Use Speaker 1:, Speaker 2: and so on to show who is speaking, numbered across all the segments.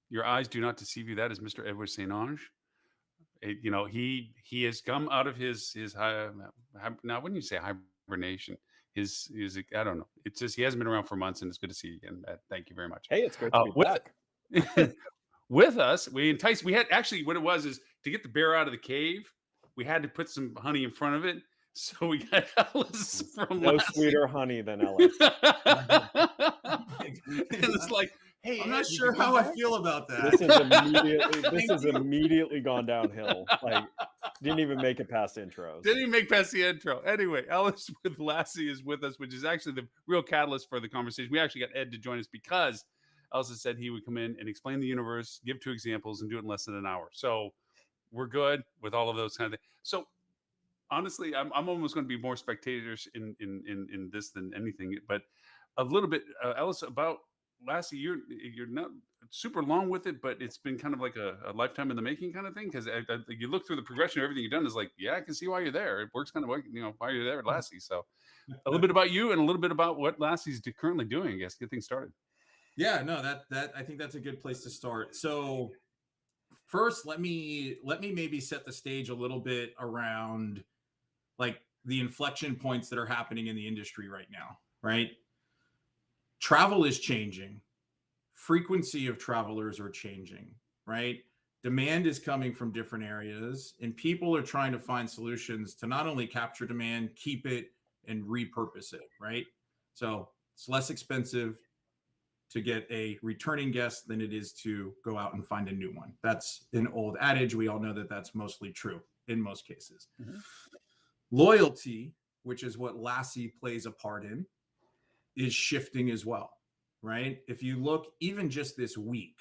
Speaker 1: Your eyes do not deceive you. That is Mr. Edward St. Ange. He has come out of his now, when you say hibernation, his I don't know. It's just he hasn't been around for months, and it's good to see you again. Thank you very much.
Speaker 2: Hey, it's great to be
Speaker 1: With
Speaker 2: back.
Speaker 1: with us, we had actually what it was is to get the bear out of the cave, we had to put some honey in front of it. So we got Ellis from
Speaker 2: No
Speaker 1: Laasie.
Speaker 2: sweeter honey than Ellis.
Speaker 1: And it's like, hey,
Speaker 3: I'm
Speaker 1: Ed,
Speaker 3: not
Speaker 1: did
Speaker 3: sure
Speaker 1: you come
Speaker 3: how I
Speaker 1: back?
Speaker 3: feel about
Speaker 2: This
Speaker 3: that.
Speaker 2: has immediately gone downhill. Like, didn't even make it past intros.
Speaker 1: Didn't even make past the intro. Anyway, Ellis with Laasie is with us, which is actually the real catalyst for the conversation. We actually got Ed to join us because Ellis has said he would come in and explain the universe, give 2 examples, and do it in less than an hour. So we're good with all of those kind of things. So honestly, I'm almost going to be more spectators in this than anything. But a little bit, Ellis, about Laasie, you're not super long with it, but it's been kind of like a lifetime in the making kind of thing. Because you look through the progression of everything you've done, is like, yeah, I can see why you're there. It works kind of like why you're there at Laasie. So a little bit about you and a little bit about what Lassie's currently doing. I guess get things started.
Speaker 3: Yeah, no, that I think that's a good place to start. So first, let me maybe set the stage a little bit around like the inflection points that are happening in the industry right now, right? Travel is changing. Frequency of travelers are changing, right? Demand is coming from different areas, and people are trying to find solutions to not only capture demand, keep it, and repurpose it, right? So it's less expensive to get a returning guest than it is to go out and find a new one. That's an old adage. We all know that that's mostly true in most cases. Mm-hmm. Loyalty, which is what Laasie plays a part in, is shifting as well, right? If you look even just this week,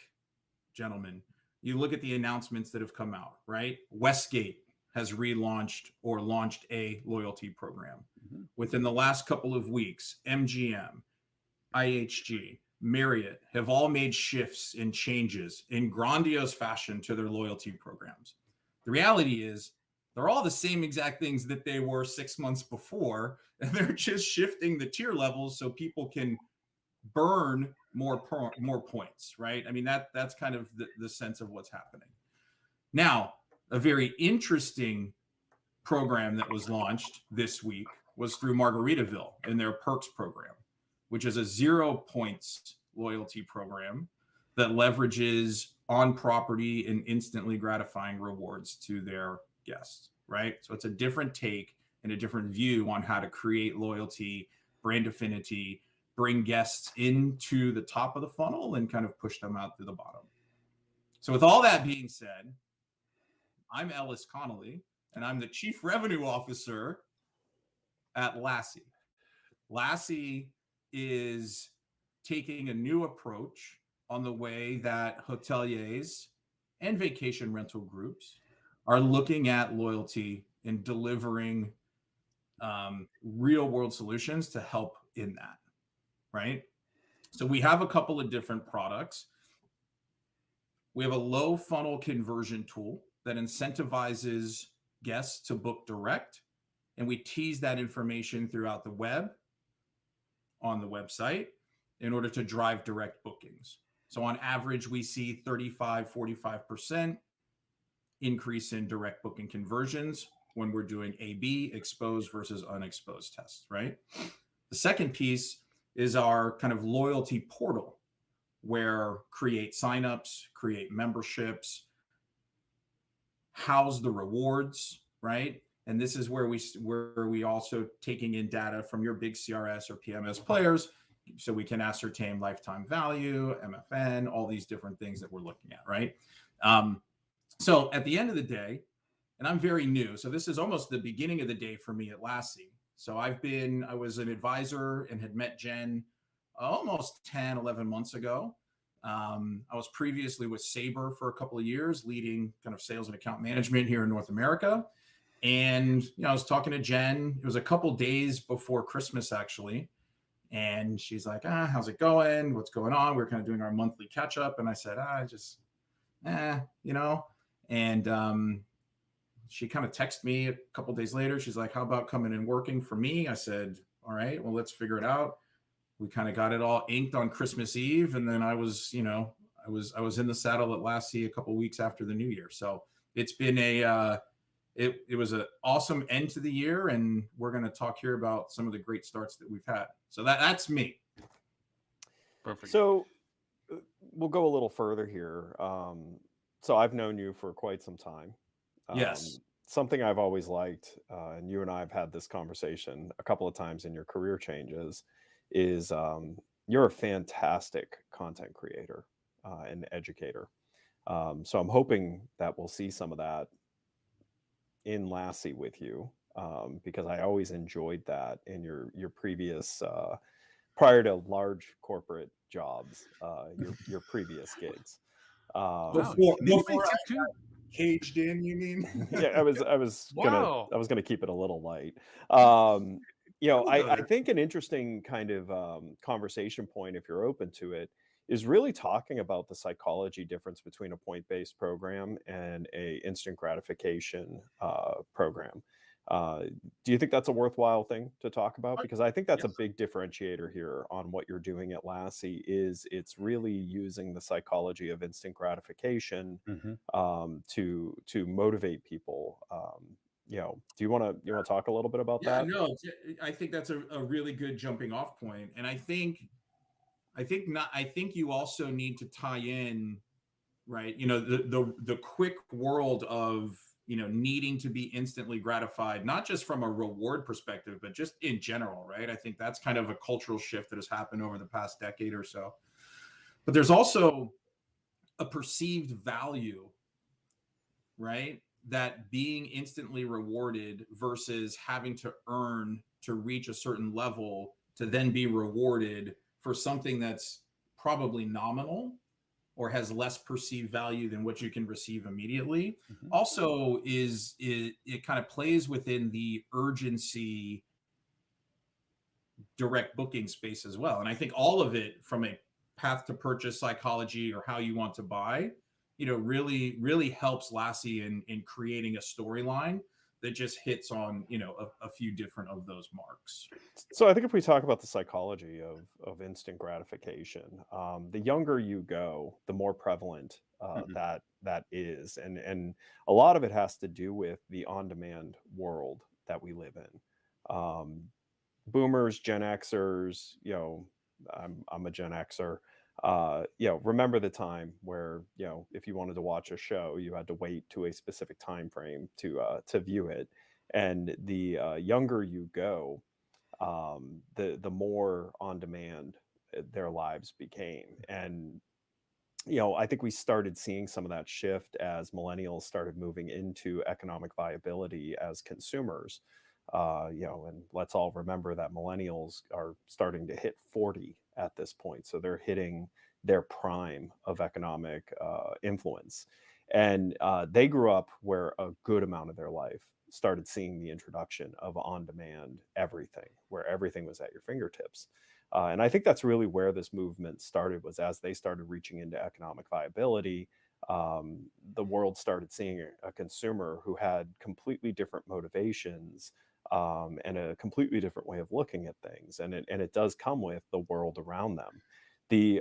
Speaker 3: gentlemen, you look at the announcements that have come out, right? Westgate has relaunched or launched a loyalty program. Mm-hmm. Within the last couple of weeks, MGM, IHG, Marriott have all made shifts and changes in grandiose fashion to their loyalty programs. The reality is they're all the same exact things that they were 6 months before, and they're just shifting the tier levels so people can burn more points, right? I mean, that's kind of the sense of what's happening. Now, a very interesting program that was launched this week was through Margaritaville in their Perks program, which is a 0 points loyalty program that leverages on-property and instantly gratifying rewards to their guests, right? So it's a different take and a different view on how to create loyalty, brand affinity, bring guests into the top of the funnel and kind of push them out to the bottom. So with all that being said, I'm Ellis Connolly, and I'm the Chief Revenue Officer at Laasie. Laasie is taking a new approach on the way that hoteliers and vacation rental groups are looking at loyalty and delivering real world solutions to help in that, right? So we have a couple of different products. We have a low funnel conversion tool that incentivizes guests to book direct, and we tease that information throughout the web on the website in order to drive direct bookings. So on average, we see 35, 45% increase in direct booking conversions when we're doing A/B, exposed versus unexposed tests, right? The second piece is our kind of loyalty portal, where create signups, create memberships, house the rewards, right? And this is where we also taking in data from your big CRS or PMS players, so we can ascertain lifetime value, MFN, all these different things that we're looking at, right? So at the end of the day, and I'm very new, so this is almost the beginning of the day for me at Laasie. So I was an advisor and had met Jen almost 10, 11 months ago. I was previously with Sabre for a couple of years, leading kind of sales and account management here in North America. And, I was talking to Jen. It was a couple days before Christmas, actually. And she's like, how's it going? What's going on? We were kind of doing our monthly catch up. And I said, And she kind of texted me a couple days later. She's like, how about coming and working for me? I said, all right, well, let's figure it out. We kind of got it all inked on Christmas Eve. And then I was, I was in the saddle at Laasie a couple weeks after the new year. So it's been it was an awesome end to the year, and we're going to talk here about some of the great starts that we've had. So that's me.
Speaker 1: Perfect.
Speaker 2: So we'll go a little further here. So I've known you for quite some time.
Speaker 3: Yes.
Speaker 2: Something I've always liked, and you and I have had this conversation a couple of times in your career changes, is you're a fantastic content creator and educator. So I'm hoping that we'll see some of that in Laasie with you, because I always enjoyed that in your previous prior to large corporate jobs, your previous gigs.
Speaker 1: Wow,
Speaker 3: Before
Speaker 1: maybe
Speaker 3: before I
Speaker 1: tip two.
Speaker 3: got caged in, you mean?
Speaker 2: Yeah, I was
Speaker 1: Wow.
Speaker 2: gonna keep it a little light.
Speaker 3: We'll go
Speaker 2: I
Speaker 3: there.
Speaker 2: think an interesting kind of conversation point, if you're open to it, is really talking about the psychology difference between a point-based program and a instant gratification program. Do you think that's a worthwhile thing to talk about? Because I think that's a
Speaker 3: Yes.
Speaker 2: big differentiator here on what you're doing at Laasie. Is it's really using the psychology of instant gratification
Speaker 1: Mhm.
Speaker 2: to motivate people. Do you want to talk a little bit about
Speaker 3: Yeah,
Speaker 2: that?
Speaker 3: no, I think that's a really good jumping off point. And I think you also need to tie in, right? The quick world of, needing to be instantly gratified, not just from a reward perspective, but just in general, right? I think that's kind of a cultural shift that has happened over the past decade or so. But there's also a perceived value, right? That being instantly rewarded versus having to earn to reach a certain level to then be rewarded for something that's probably nominal or has less perceived value than what you can receive immediately.
Speaker 1: Mhm.
Speaker 3: Also, it kind of plays within the urgency direct booking space as well. And I think all of it, from a path to purchase psychology or how you want to buy, really, really helps Laasie in creating a storyline that just hits on, a few different of those marks.
Speaker 2: So I think if we talk about the psychology of instant gratification, the younger you go, the more prevalent
Speaker 1: Mhm.
Speaker 2: that is, and a lot of it has to do with the on-demand world that we live in. Boomers, Gen Xers, I'm a Gen Xer. Remember the time where, if you wanted to watch a show, you had to wait to a specific time frame to view it. And the younger you go, the more on demand their lives became. And I think we started seeing some of that shift as millennials started moving into economic viability as consumers. And let's all remember that millennials are starting to hit 40 at this point. So they're hitting their prime of economic influence. And they grew up where a good amount of their life started seeing the introduction of on demand everything, where everything was at your fingertips. And I think that's really where this movement started, was as they started reaching into economic viability. The world started seeing a consumer who had completely different motivations, and a completely different way of looking at things. And it does come with the world around them.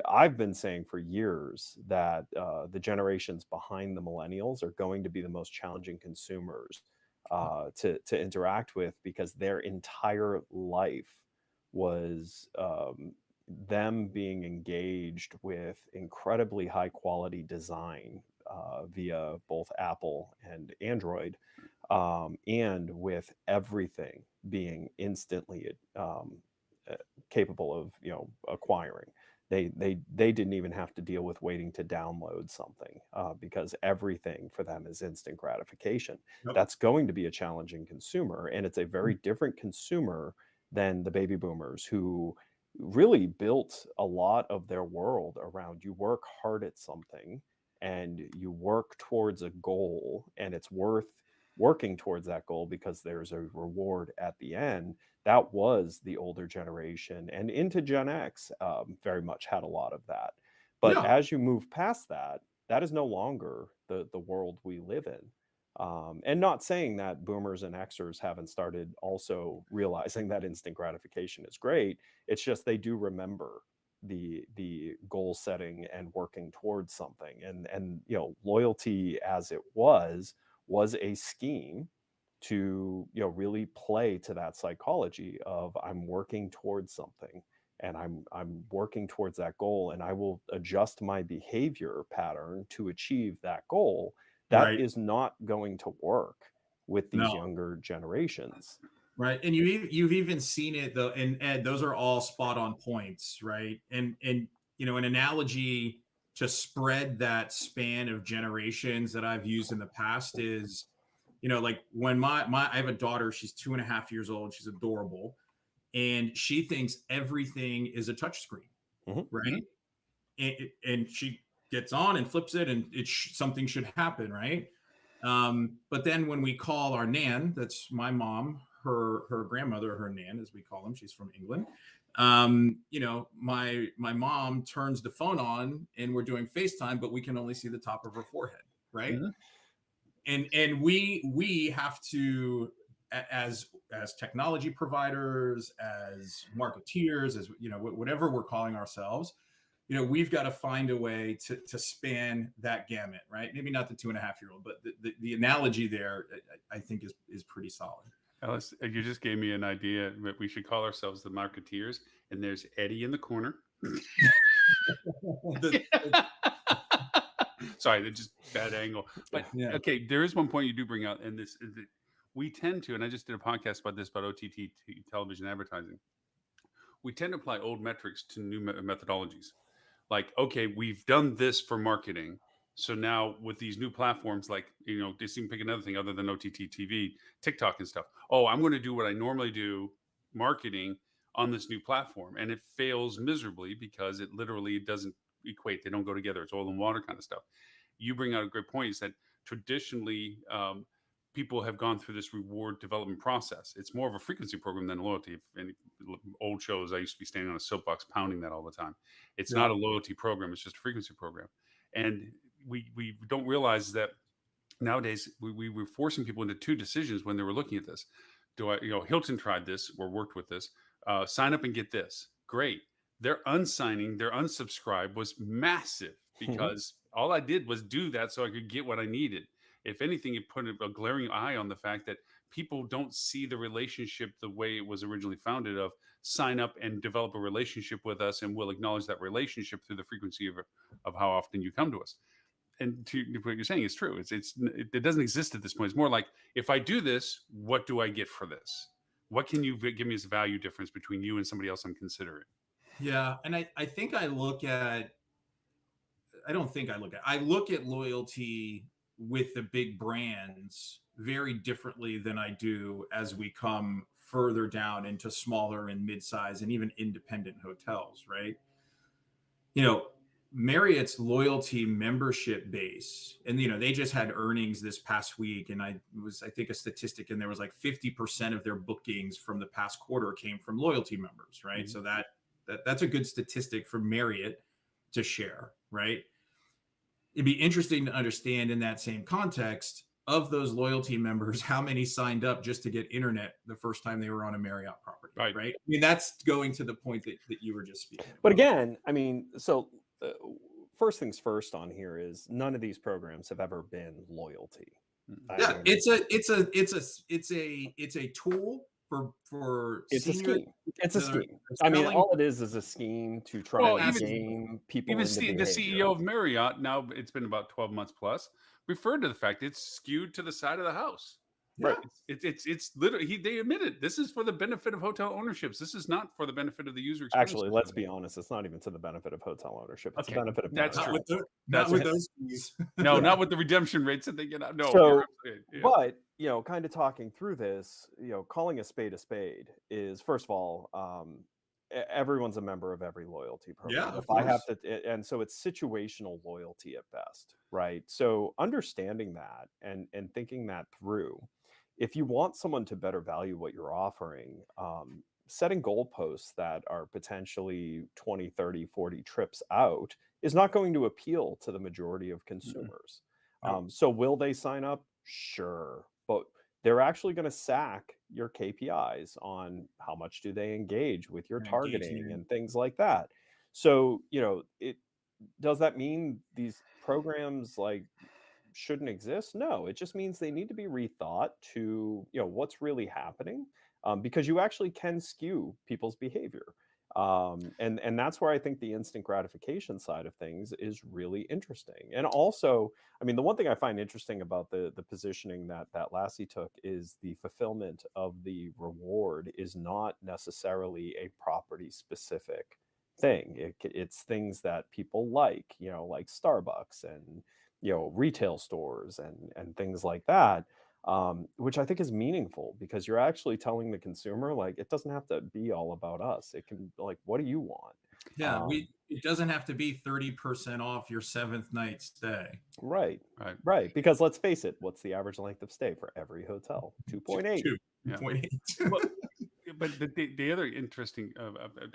Speaker 2: I've been saying for years that the generations behind the millennials are going to be the most challenging consumers to interact with, because their entire life was them being engaged with incredibly high quality design via both Apple and Android, and with everything being instantly capable of acquiring. They didn't even have to deal with waiting to download something, because everything for them is instant gratification.
Speaker 3: Yep.
Speaker 2: That's going to be a challenging consumer, and it's a very different consumer than the baby boomers, who really built a lot of their world around, you work hard at something and you work towards a goal, and it's worth working towards that goal because there's a reward at the end. That was the older generation, and into Gen X very much had a lot of that. But
Speaker 3: Yeah.
Speaker 2: as you move past that, that is no longer the world we live in. And not saying that boomers and Xers haven't started also realizing that instant gratification is great. It's just they do remember the goal setting and working towards something. And loyalty as it was a scheme to really play to that psychology of I'm working towards something, and I'm working towards that goal, and I will adjust my behavior pattern to achieve that goal. That
Speaker 3: Right.
Speaker 2: is not going to work with these
Speaker 3: No.
Speaker 2: younger generations.
Speaker 3: Right. And you've even seen it though. And Ed, those are all spot on points, right? And an analogy to spread that span of generations that I've used in the past is, like when I have a daughter, she's 2.5 years old, she's adorable, and she thinks everything is a touchscreen, right? And she gets on and flips it, and something should happen, right? But then when we call our nan, that's my mom, her grandmother, her nan, as we call them, she's from England. My mom turns the phone on and we're doing FaceTime, but we can only see the top of her forehead, right? And we have to, as technology providers, as marketeers, as whatever we're calling ourselves, we've got to find a way to span that gamut, right? Maybe not the 2.5-year-old, but the analogy there, I think is pretty solid.
Speaker 1: Ellis, you just gave me an idea that we should call ourselves the marketeers, and there's Eddie in the corner. Sorry, that's just bad angle. But okay, there is one point you do bring out, and this is that we tend to, and I just did a podcast about this, about OTT television advertising. We tend to apply old metrics to new methodologies. Like, okay, we've done this for marketing. So now with these new platforms, like, just even pick another thing other than OTT TV, TikTok and stuff. Oh, I'm going to do what I normally do, marketing on this new platform. And it fails miserably because it literally doesn't equate. They don't go together. It's oil and water kind of stuff. You bring out a great point, is that traditionally people have gone through this reward development process. It's more of a frequency program than loyalty. In old shows, I used to be standing on a soapbox pounding that all the time. It's not a loyalty program. It's just a frequency program. And we don't realize that nowadays we were forcing people into two decisions when they were looking at this. Hilton tried this or worked with this. Sign up and get this. Great. Their unsigning, their unsubscribe was massive because all I did was do that so I could get what I needed. If anything, it put a glaring eye on the fact that people don't see the relationship the way it was originally founded of sign up and develop a relationship with us, and we'll acknowledge that relationship through the frequency of how often you come to us. And to what you're saying is true. It doesn't exist at this point. It's more like, if I do this, what do I get for this? What can you give me as a value difference between you and somebody else I'm considering?
Speaker 3: Yeah. And I think I look at loyalty with the big brands very differently than I do as we come further down into smaller and mid-size and even independent hotels, right? Marriott's loyalty membership base, and they just had earnings this past week, and I think a statistic, and there was like 50% of their bookings from the past quarter came from loyalty members, right? So that's a good statistic for Marriott to share, right? It'd be interesting to understand in that same context, of those loyalty members, how many signed up just to get internet the first time they were on a Marriott property, right? I mean, that's going to the point that you were just speaking about.
Speaker 2: But again, I mean, so first things first on here is none of these programs have ever been loyalty.
Speaker 3: Yeah, it's a tool for
Speaker 2: it's a scheme. It's a scheme. I mean, all it is a scheme to try and gain people.
Speaker 1: Even the CEO of Marriott, now it's been about 12 months plus, referred to the fact it's skewed to the side of the house.
Speaker 2: Right.
Speaker 1: It's literally, they admitted this is for the benefit of hotel ownerships. This is not for the benefit of the user experience.
Speaker 2: Actually, let's be honest. It's not even to the benefit of hotel ownership. It's the benefit of
Speaker 1: that's true.
Speaker 3: Not with those fees.
Speaker 1: No, not with the redemption rates that they get out. No.
Speaker 2: So, but kind of talking through this, calling a spade is, first of all, everyone's a member of every loyalty program.
Speaker 3: Yeah,
Speaker 2: if I have to, and so it's situational loyalty at best, right? So understanding that and thinking that through. If you want someone to better value what you're offering, setting goalposts that are potentially 20, 30, 40 trips out is not going to appeal to the majority of consumers. So will they sign up? Sure. But they're actually going to sack your KPIs on how much do they engage with your targeting and things like that. So, does that mean these programs like shouldn't exist? No, it just means they need to be rethought to, what's really happening, because you actually can skew people's behavior. And that's where I think the instant gratification side of things is really interesting. And also, I mean, the one thing I find interesting about the positioning that Lassie took is the fulfillment of the reward is not necessarily a property specific thing. It's things that people like, like Starbucks and retail stores and things like that, which I think is meaningful because you're actually telling the consumer like it doesn't have to be all about us. It can like, what do you want?
Speaker 3: Yeah, it doesn't have to be 30% off your 7th night stay.
Speaker 2: Right.
Speaker 1: Right.
Speaker 2: Right. Because let's face it, what's the average length of stay for every hotel? 2.8.
Speaker 3: 2.8.
Speaker 1: Well, but the other interesting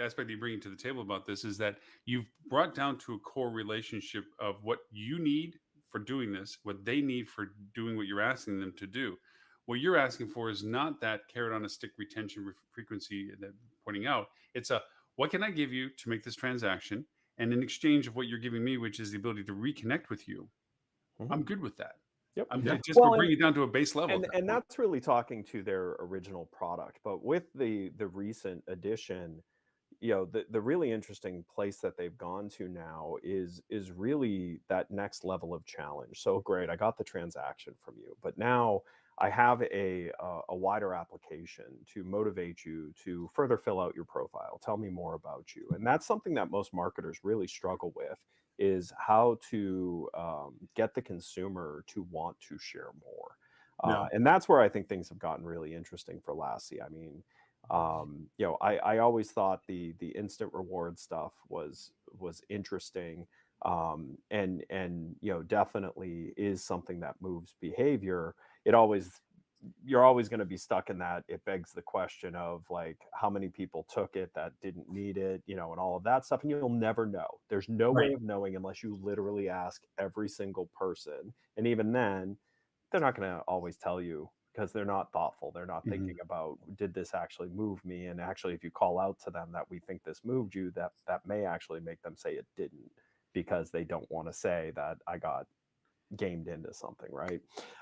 Speaker 1: aspect you bring to the table about this is that you've brought down to a core relationship of what you need for doing this, what they need for doing what you're asking them to do. What you're asking for is not that carrot on a stick retention frequency that pointing out. It's a what can I give you to make this transaction, and in exchange of what you're giving me, which is the ability to reconnect with you, I'm good with that.
Speaker 2: Yep.
Speaker 1: I'm just
Speaker 2: Well,
Speaker 1: we're bringing it down to a base level.
Speaker 2: and that's really talking to their original product. But with the recent addition, the really interesting place that they've gone to now is really that next level of challenge. So great, I got the transaction from you, but now I have a wider application to motivate you to further fill out your profile. Tell me more about you, and that's something that most marketers really struggle with is how to get the consumer to want to share more.
Speaker 3: Yeah.
Speaker 2: And that's where I think things have gotten really interesting for Lassie. I mean, I always thought the instant reward stuff was interesting, and definitely is something that moves behavior. You're always going to be stuck in that. It begs the question of like how many people took it that didn't need it, and all of that stuff, and you'll never know. There's no way
Speaker 3: Right.
Speaker 2: of knowing unless you literally ask every single person, and even then they're not going to always tell you because they're not thoughtful. They're not thinking about, did this actually move me? And actually, if you call out to them that we think this moved you, that may actually make them say it didn't, because they don't want to say that I got gamed into something, right?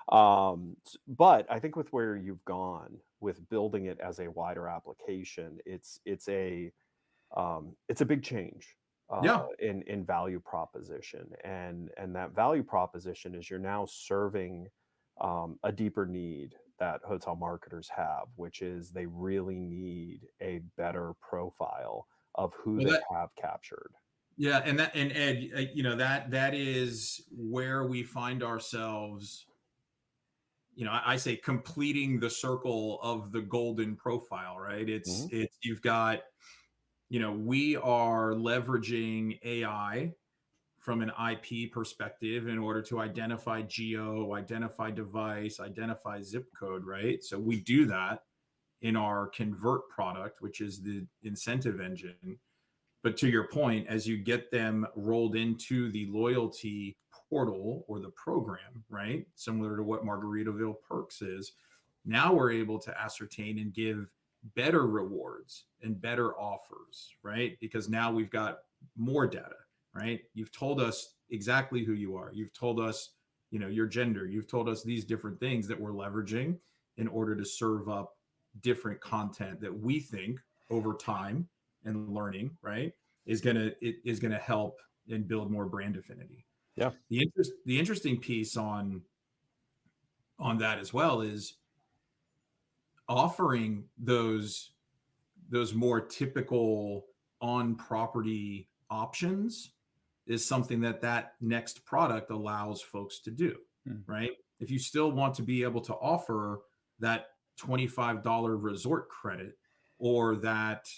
Speaker 2: But I think with where you've gone with building it as a wider application, it's a big change
Speaker 3: Yeah.
Speaker 2: in value proposition, and that value proposition is you're now serving a deeper need that hotel marketers have, which is they really need a better profile of who
Speaker 3: Well,
Speaker 2: they have captured.
Speaker 3: yeah, and Ed, that is where we find ourselves. I say completing the circle of the golden profile, right?
Speaker 2: Mhm.
Speaker 3: It's you've got, we are leveraging AI from an IP perspective in order to identify geo, identify device, identify zip code, right? So we do that in our convert product, which is the incentive engine. But to your point, as you get them rolled into the loyalty portal or the program, right? Similar to what Margaritaville Perks is, now we're able to ascertain and give better rewards and better offers, right? Because now we've got more data, right? You've told us exactly who you are. You've told us, your gender. You've told us these different things that we're leveraging in order to serve up different content that we think over time and learning, right, is gonna help and build more brand affinity.
Speaker 2: Yeah.
Speaker 3: The interesting piece on that as well is offering those more typical on property options is something that next product allows folks to do, right? If you still want to be able to offer that $25 resort credit or that,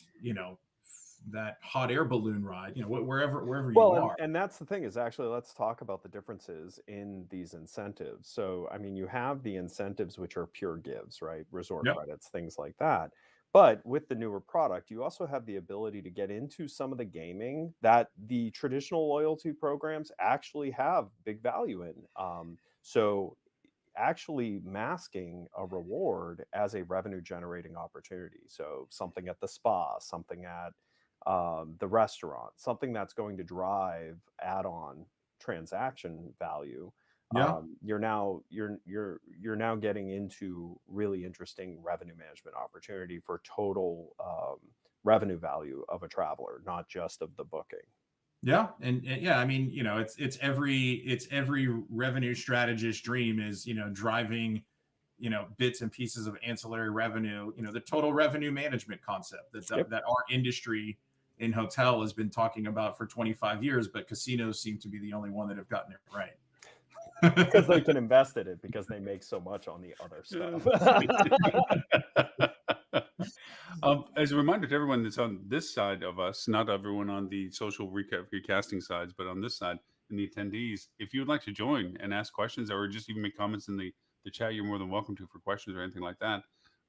Speaker 3: that hot air balloon ride, wherever you
Speaker 2: Well,
Speaker 3: are.
Speaker 2: and that's the thing is actually let's talk about the differences in these incentives. So, I mean, you have the incentives which are pure gives, right? Resort
Speaker 3: Yep.
Speaker 2: credits, things like that. But with the newer product, you also have the ability to get into some of the gaming that the traditional loyalty programs actually have big value in. So actually masking a reward as a revenue generating opportunity. So something at the spa, something at the restaurant, something that's going to drive add-on transaction value.
Speaker 3: Yeah.
Speaker 2: You're now getting into really interesting revenue management opportunity for total revenue value of a traveler, not just of the booking.
Speaker 3: Yeah, and yeah, I mean, it's every revenue strategist dream is, driving, bits and pieces of ancillary revenue, the total revenue management concept that our industry in hotel has been talking about for 25 years, but casinos seem to be the only one that have gotten it right.
Speaker 2: Because they can invest in it, because they make so much on the other stuff.
Speaker 1: As a reminder to everyone that's on this side of us, not everyone on the social recasting sides, but on this side, in the attendees, if you would like to join and ask questions or just even make comments in the chat, you're more than welcome to for questions or anything like that.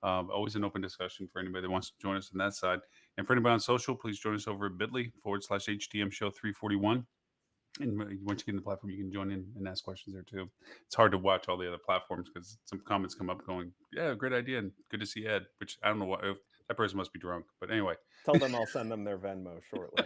Speaker 1: Always an open discussion for anybody that wants to join us on that side. And for anybody on social, please join us over at bit.ly/HTM show 341. And once you get in the platform, you can join in and ask questions there too. It's hard to watch all the other platforms because some comments come up going, "Yeah, great idea, and good to see Ed." Which I don't know what, that person must be drunk, but anyway.
Speaker 2: Tell them I'll send them their Venmo shortly.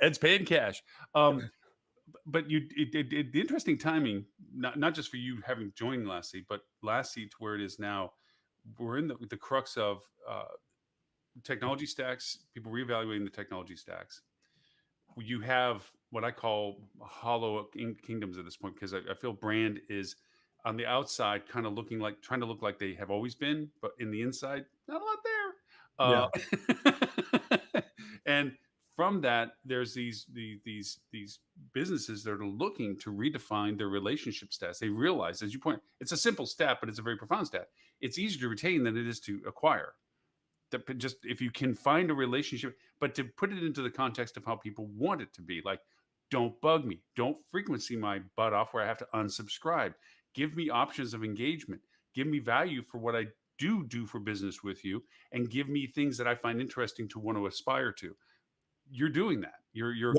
Speaker 1: Ed's paying cash. But the interesting timing, not just for you having joined Laasie, but Laasie to where it is now, we're in the crux of technology stacks, people reevaluating the technology stacks. You have what I call hollow kingdoms at this point, because I feel brand is on the outside kind of trying to look like they have always been, but in the inside, not a lot there. And from that, there's these businesses that are looking to redefine their relationship stats. They realize, as you point, it's a simple stat, but it's a very profound stat. It's easier to retain than it is to acquire. Just if you can find a relationship, but to put it into the context of how people want it to be, like, don't bug me, don't frequency my butt off where I have to unsubscribe. Give me options of engagement. Give me value for what I do for business with you, and give me things that I find interesting to want to aspire to. You're doing that. You're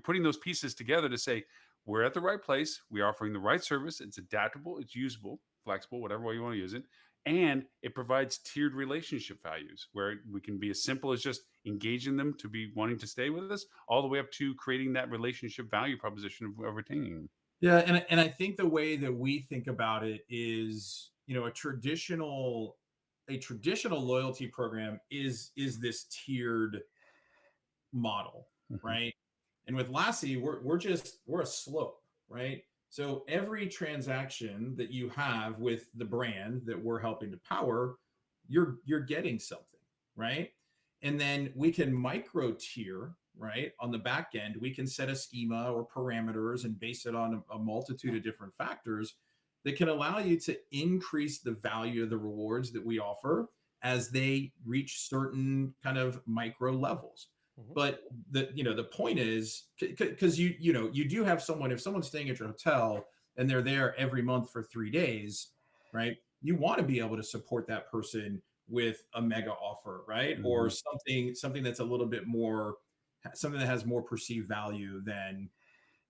Speaker 1: putting those pieces together to say we're at the right place. We're offering the right service. It's adaptable. It's usable, flexible, whatever way you want to use it. And it provides tiered relationship values where we can be as simple as just engaging them to be wanting to stay with us, all the way up to creating that relationship value proposition of retaining them.
Speaker 3: Yeah, and I think the way that we think about it is, a traditional loyalty program is this tiered model, right? And with Laasie, we're a slope, right? So every transaction that you have with the brand that we're helping to power, you're getting something, right? And then we can micro tier, right? On the back end, we can set a schema or parameters and base it on a multitude of different factors that can allow you to increase the value of the rewards that we offer as they reach certain kind of micro levels. But the point is, because you do have someone, if someone's staying at your hotel and they're there every month for 3 days, right? You want to be able to support that person with a mega offer, right? Or something that's a little bit more, something that has more perceived value than,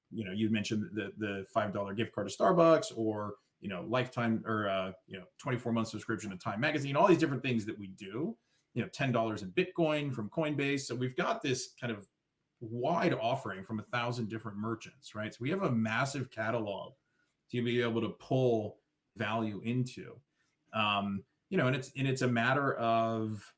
Speaker 3: you mentioned the $5 gift card to Starbucks, or lifetime, or 24-month subscription to Time Magazine, all these different things that we do. $10 in Bitcoin from Coinbase. So we've got this kind of wide offering from 1,000 different merchants, right? So we have a massive catalog to be able to pull value into. And it's a matter of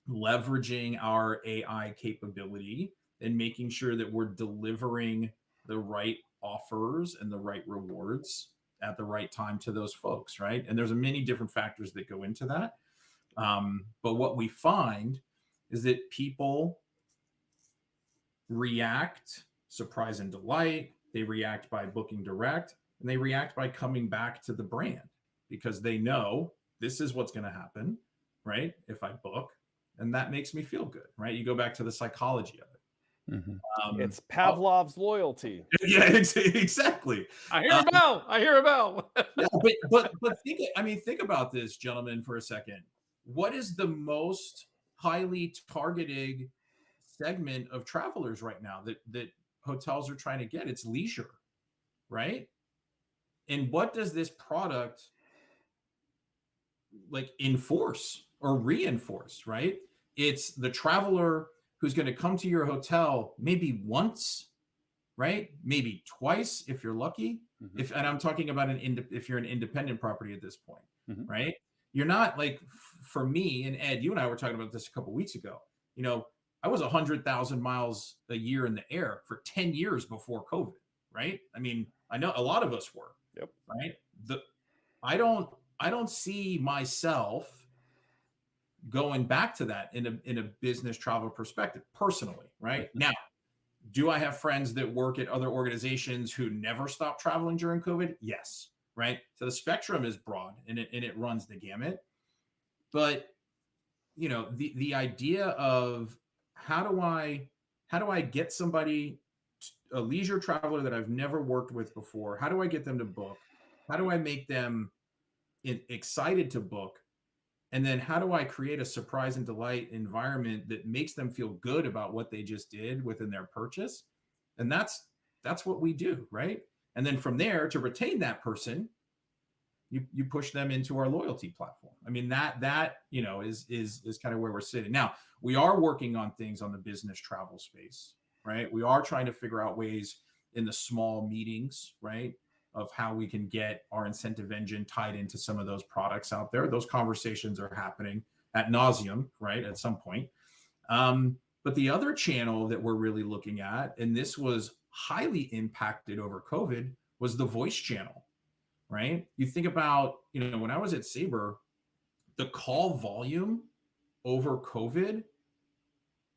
Speaker 3: leveraging our AI capability and making sure that we're delivering the right offers and the right rewards at the right time to those folks, right? And there's many different factors that go into that. But what we find is that people react surprise and delight. They react by booking direct, and they react by coming back to the brand because they know this is what's going to happen, right? If I book, and that makes me feel good, right? You go back to the psychology of it.
Speaker 2: It's Pavlov's loyalty.
Speaker 3: Yeah, exactly.
Speaker 1: I hear a bell. I hear a bell.
Speaker 3: Yeah, but think about this, gentlemen, for a second. What is the most highly targeted segment of travelers right now that hotels are trying to get? It's leisure, right? And what does this product enforce or reinforce, right? It's the traveler who's going to come to your hotel maybe once, right? Maybe twice if you're lucky.
Speaker 1: Mhm.
Speaker 3: And I'm talking about if you're an independent property at this point,
Speaker 1: Mhm.
Speaker 3: right? You're not like, for me and Ed, you and I were talking about this a couple weeks ago. You know, I was 100,000 miles a year in the air for 10 years before COVID, right? I mean, I know a lot of us were,
Speaker 2: Yep.
Speaker 3: right? I don't see myself going back to that in a business travel perspective personally, right?
Speaker 1: Mhm.
Speaker 3: Now, do I have friends that work at other organizations who never stopped traveling during COVID? Yes, right? So the spectrum is broad and it runs the gamut. But you know, the idea of how do I get somebody, a leisure traveler that I've never worked with before, how do I get them to book? How do I make them excited to book? And then how do I create a surprise and delight environment that makes them feel good about what they just did within their purchase? And that's what we do, right? And then from there, to retain that person, you push them into our loyalty platform. I mean, that you know is kind of where we're sitting now. We are working on things on the business travel space, right? We are trying to figure out ways in the small meetings, right, of how we can get our incentive engine tied into some of those products out there. Those conversations are happening at nauseum, right, at some point. But the other channel that we're really looking at, and this was highly impacted over COVID, was the voice channel, right? You think about, you know, when I was at Sabre, the call volume over COVID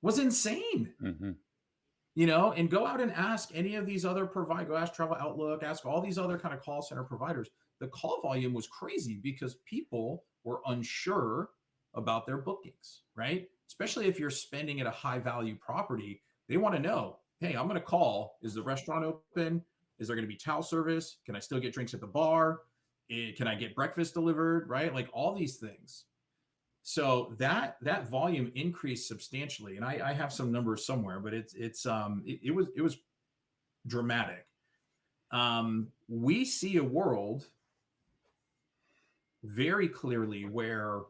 Speaker 3: was insane,
Speaker 1: Mhm.
Speaker 3: you know, and go out and ask any of these other providers, go ask Travel Outlook, ask all these other kind of call center providers. The call volume was crazy because people were unsure about their bookings, right? Especially if you're spending at a high value property, they want to know, hey, I'm going to call. Is the restaurant open? Is there going to be towel service? Can I still get drinks at the bar? Can I get breakfast delivered? Right? Like all these things. So that volume increased substantially, and I have some numbers somewhere, but it was dramatic. We see a world very clearly where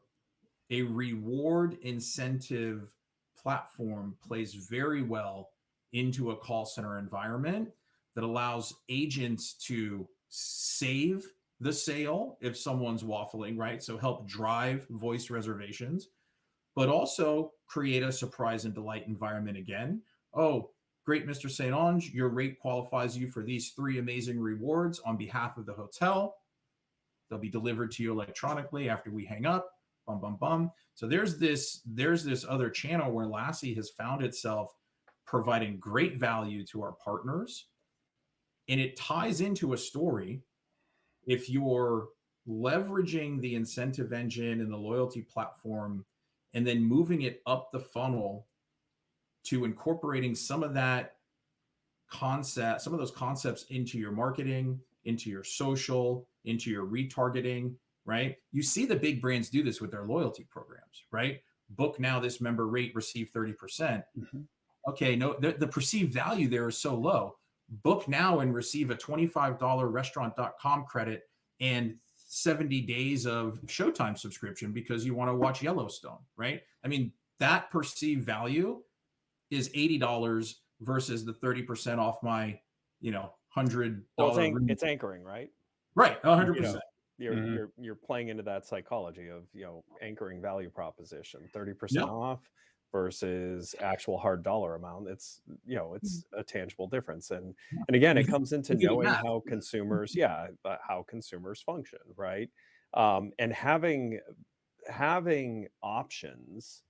Speaker 3: a reward incentive platform plays very well into a call center environment that allows agents to save the sale if someone's waffling, right? So help drive voice reservations, but also create a surprise and delight environment again. Oh, great, Mr. St. Ange, your rate qualifies you for these 3 amazing rewards on behalf of the hotel. They'll be delivered to you electronically after we hang up. Bum bum bum. So there's this other channel where Laasie has found itself providing great value to our partners, and it ties into a story. If you're leveraging the incentive engine and the loyalty platform, and then moving it up the funnel to incorporating some of those concepts into your marketing, into your social, into your retargeting, right? You see the big brands do this with their loyalty programs, right? Book now, this member rate, receive 30%.
Speaker 1: Mhm.
Speaker 3: Okay, no, the perceived value there is so low. Book now and receive a $25 restaurant.com credit and 70 days of Showtime subscription because you want to watch Yellowstone, right? I mean, that perceived value is $80 versus the 30% off my,
Speaker 2: Well,
Speaker 3: $100 room.
Speaker 2: it's anchoring, right?
Speaker 3: Right,
Speaker 2: You
Speaker 3: 100%.
Speaker 2: know, you're
Speaker 1: Mhm.
Speaker 2: you're you're playing into that psychology of, anchoring value proposition, 30%
Speaker 3: Yep.
Speaker 2: off versus actual hard dollar amount. It's a tangible difference. And again,
Speaker 3: You
Speaker 2: it comes into
Speaker 3: do the
Speaker 2: knowing
Speaker 3: math.
Speaker 2: how consumers function, right? And having options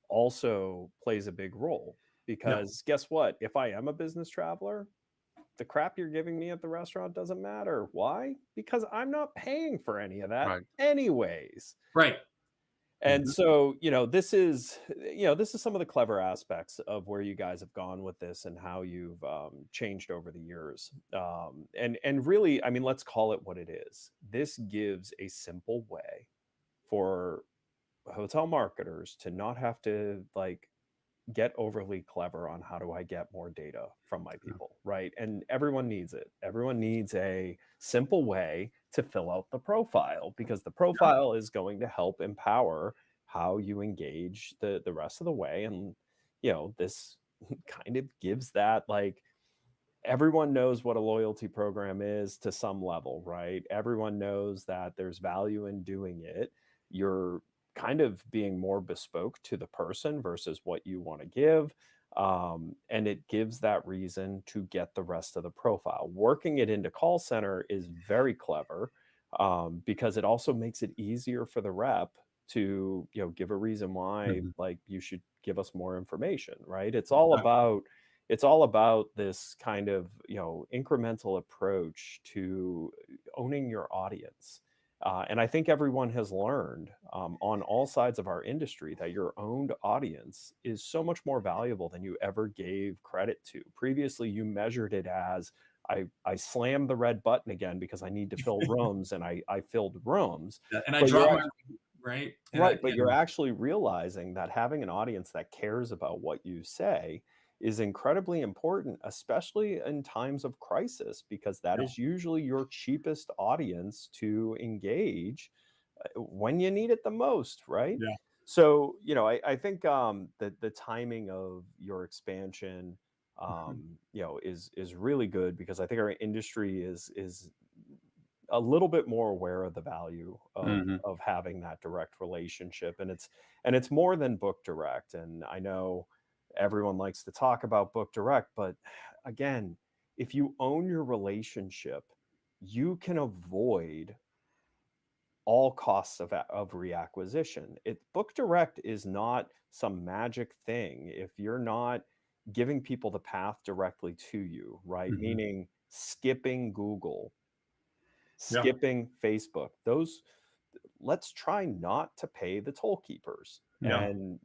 Speaker 2: also plays a big role,
Speaker 3: Yep.
Speaker 2: because guess what? If I am a business traveler, the crap you're giving me at the restaurant doesn't matter. Why? Because I'm not paying for any of that
Speaker 1: Right.
Speaker 2: anyways.
Speaker 3: Right.
Speaker 2: And
Speaker 1: Mhm.
Speaker 2: so, this is some of the clever aspects of where you guys have gone with this and how you've changed over the years. And really, I mean, let's call it what it is. This gives a simple way for hotel marketers to not have to get overly clever on how do I get more data from my people, right? And everyone needs it. Everyone needs a simple way to fill out the profile, because the profile is going to help empower how you engage the rest of the way. And, this kind of gives that, like, everyone knows what a loyalty program is to some level, right? Everyone knows that there's value in doing it. You're kind of being more bespoke to the person versus what you want to give. And it gives that reason to get the rest of the profile. Working it into call center is very clever, because it also makes it easier for the rep to, give a reason why,
Speaker 1: Mhm.
Speaker 2: like, you should give us more information, right?
Speaker 3: Exactly.
Speaker 2: It's all about this kind of, incremental approach to owning your audience. And I think everyone has learned, on all sides of our industry, that your owned audience is so much more valuable than you ever gave credit to. Previously, you measured it as, I slammed the red button again because I need to fill rooms, and I filled rooms.
Speaker 3: Yeah, and I
Speaker 2: But you're
Speaker 3: dropped my right, and
Speaker 2: right, but you're actually realizing that having an audience that cares about what you say is incredibly important, especially in times of crisis, because that
Speaker 3: yeah,
Speaker 2: is usually your cheapest audience to engage, when you need it the most, right?
Speaker 3: yeah,
Speaker 2: So, I think, the timing of your expansion, is really good, because I think our industry is a little bit more aware of the value of
Speaker 1: Mhm.
Speaker 2: having that direct relationship. And it's more than book direct. And I know everyone likes to talk about book direct, but again, if you own your relationship, you can avoid all costs of reacquisition. Book direct is not some magic thing if you're not giving people the path directly to you, right?
Speaker 1: Mhm.
Speaker 2: Meaning skipping Google,
Speaker 3: yeah,
Speaker 2: skipping Facebook. Those, let's try not to pay the toll keepers.
Speaker 3: yeah.
Speaker 2: And,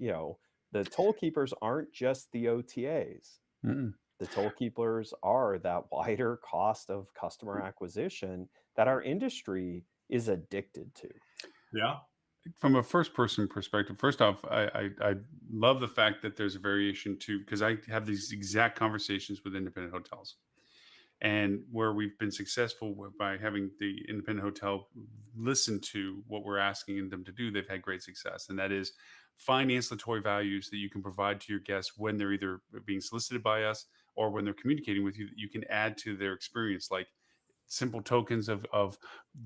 Speaker 2: the toll keepers aren't just the OTAs.
Speaker 1: Mm.
Speaker 2: The toll keepers are that wider cost of customer acquisition that our industry is addicted to.
Speaker 3: Yeah.
Speaker 1: From a first person perspective, first off, I love the fact that there's a variation too, because I have these exact conversations with independent hotels, and where we've been successful by having the independent hotel listen to what we're asking them to do, they've had great success. And that is, find ancillary values that you can provide to your guests when they're either being solicited by us or when they're communicating with you, that you can add to their experience, like simple tokens of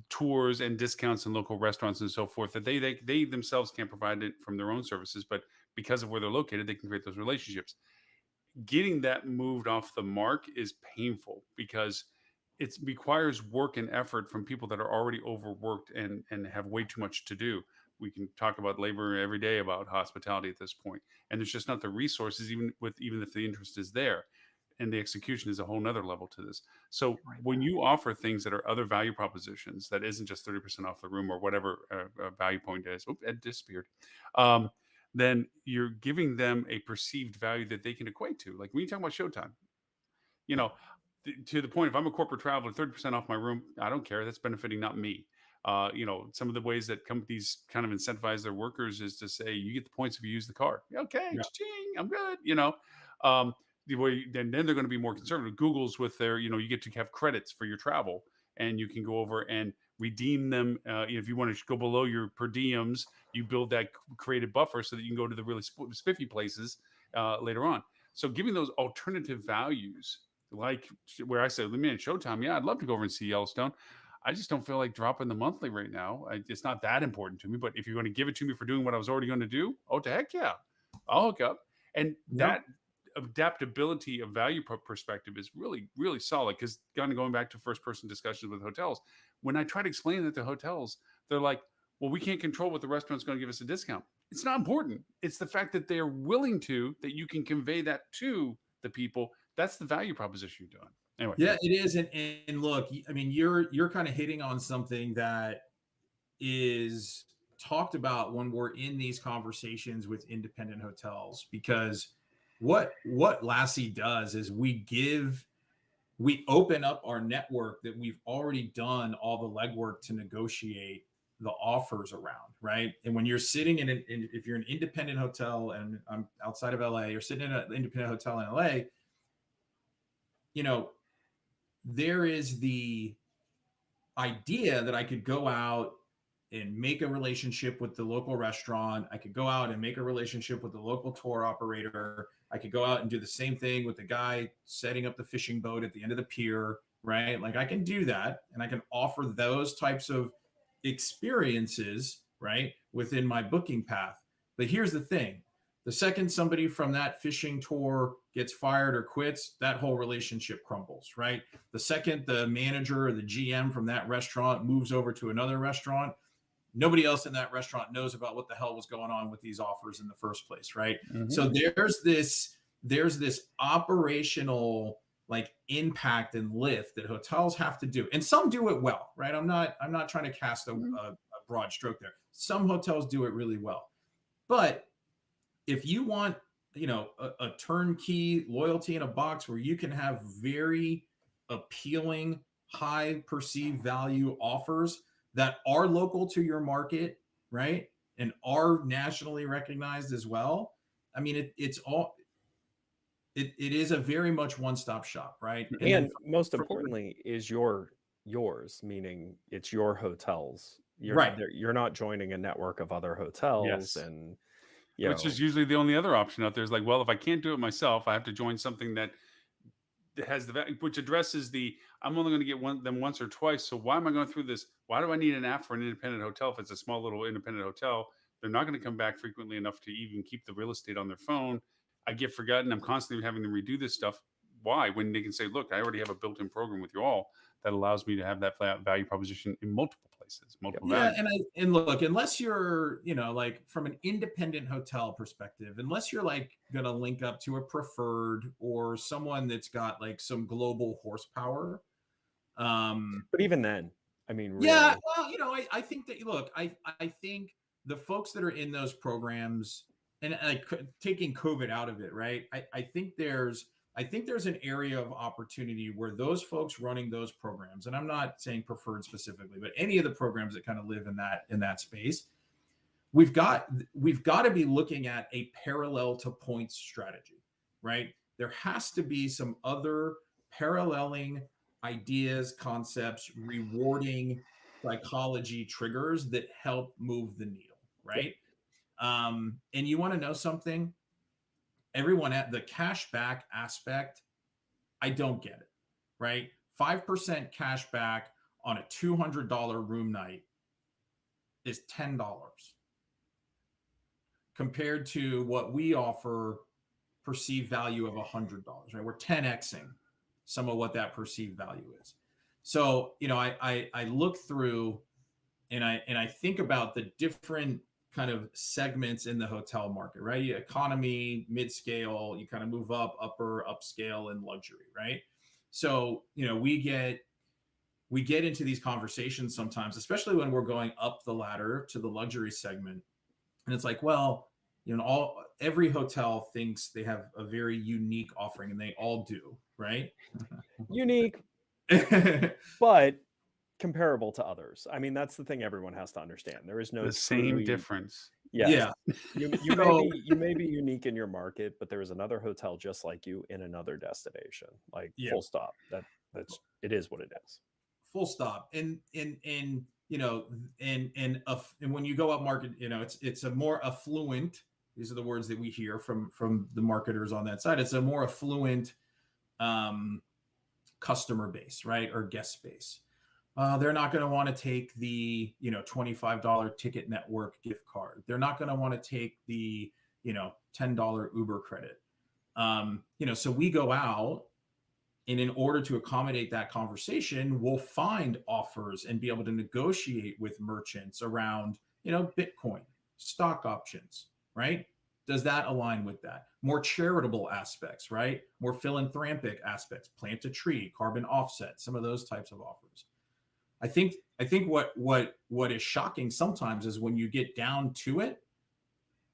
Speaker 1: tours and discounts in local restaurants and so forth, that they themselves can't provide it from their own services, but because of where they're located, they can create those relationships. Getting that moved off the mark is painful, because it requires work and effort from people that are already overworked and have way too much to do. We can talk about labor every day about hospitality at this point, and there's just not the resources, even if the interest is there, and the execution is a whole nother level to this. So when you offer things that are other value propositions, that isn't just 30% off the room or whatever value point is, it disappeared. Um, then you're giving them a perceived value that they can equate to. Like when you talk about Showtime, you know, to the point, if I'm a corporate traveler, 30% off my room, I don't care. That's benefiting not me. Some of the ways that companies kind of incentivize their workers is to say, you get the points if you use the card. Yeah, okay,
Speaker 3: Yeah.
Speaker 1: ching, I'm good. The way then they're going to be more conservative. Google's with their, you get to have credits for your travel, and you can go over and redeem them. If you want to go below your per diems, you build that creative buffer so that you can go to the really spiffy places later on. So giving those alternative values, like where I said, let me in Showtime. Yeah, I'd love to go over and see Yellowstone. I just don't feel like dropping the monthly right now. It's not that important to me. But if you're going to give it to me for doing what I was already going to do, oh, to heck yeah, I'll hook up. And
Speaker 3: Yeah.
Speaker 1: that adaptability of value perspective is really, really solid. Because kind of going back to first person discussions with hotels, when I try to explain that to hotels, they're like, well, we can't control what the restaurant's going to give us a discount. It's not important. It's the fact that they're willing to, that you can convey that to the people. That's the value proposition you're doing. Anyway,
Speaker 3: Yeah, it is. And look, I mean, you're kind of hitting on something that is talked about when we're in these conversations with independent hotels, because what Laasie does is we open up our network that we've already done all the legwork to negotiate the offers around, right? And when you're sitting if you're an independent hotel, and I'm outside of LA, you're sitting in an independent hotel in LA, you know, there is the idea that I could go out and make a relationship with the local restaurant. I could go out and make a relationship with the local tour operator. I could go out and do the same thing with the guy setting up the fishing boat at the end of the pier, right? Like I can do that, and I can offer those types of experiences, right, within my booking path. But here's the thing. The second somebody from that fishing tour gets fired or quits, that whole relationship crumbles, right? The second the manager or the GM from that restaurant moves over to another restaurant, nobody else in that restaurant knows about what the hell was going on with these offers in the first place, right? So there's this operational like impact and lift that hotels have to do, and some do it well, right? I'm not trying to cast a broad stroke there. Some hotels do it really well, but if you want, a turnkey loyalty in a box where you can have very appealing, high perceived value offers that are local to your market, right, and are nationally recognized as well. I mean, it is a very much one-stop shop, right?
Speaker 2: And most importantly is yours, meaning it's your hotels. You're not joining a network of other hotels, and
Speaker 1: which is usually the only other option out there. Is like, well, if I can't do it myself, I have to join something that has which addresses I'm only going to get them once or twice. So why am I going through this? Why do I need an app for an independent hotel if it's a small little independent hotel? They're not going to come back frequently enough to even keep the real estate on their phone. I get forgotten. I'm constantly having them redo this stuff. Why? When they can say, look, I already have a built-in program with you all that allows me to have that value proposition in multiple places, multiple values.
Speaker 3: And look, unless you're, like from an independent hotel perspective, unless you're like going to link up to a preferred or someone that's got like some global horsepower.
Speaker 2: But even then, I mean, really.
Speaker 3: Yeah, well, I think that, look, I think the folks that are in those programs, and like taking COVID out of it, right? I think there's an area of opportunity where those folks running those programs, and I'm not saying preferred specifically, but any of the programs that kind of live in that space, we've got to be looking at a parallel to points strategy, right? There has to be some other paralleling ideas, concepts, rewarding psychology triggers that help move the needle, right? And you want to know something? Everyone at the cash back aspect, I don't get it, right? 5% cash back on a $200 room night is $10 compared to what we offer perceived value of $100, right? We're 10xing some of what that perceived value is. So, I look through and I think about the different kind of segments in the hotel market, right? Economy, mid-scale, you kind of move up, upper, upscale, and luxury, right? So, we get into these conversations sometimes, especially when we're going up the ladder to the luxury segment. And it's like, well, every hotel thinks they have a very unique offering, and they all do, right?
Speaker 2: Unique, but comparable to others. I mean, that's the thing everyone has to understand. There is no
Speaker 1: same difference.
Speaker 2: Yes. Yeah. You may be unique in your market, but there is another hotel just like you in another destination. Like full stop. That's it is what it is.
Speaker 3: Full stop. And when you go up market, it's a more affluent. These are the words that we hear from the marketers on that side. It's a more affluent customer base, right, or guest base. They're not going to want to take the $25 Ticket Network gift card. They're not going to want to take the $10 Uber credit. So we go out, and in order to accommodate that conversation, we'll find offers and be able to negotiate with merchants around Bitcoin, stock options, right? Does that align with that? More charitable aspects, right? More philanthropic aspects, plant a tree, carbon offset, some of those types of offers. I think what is shocking sometimes is when you get down to it,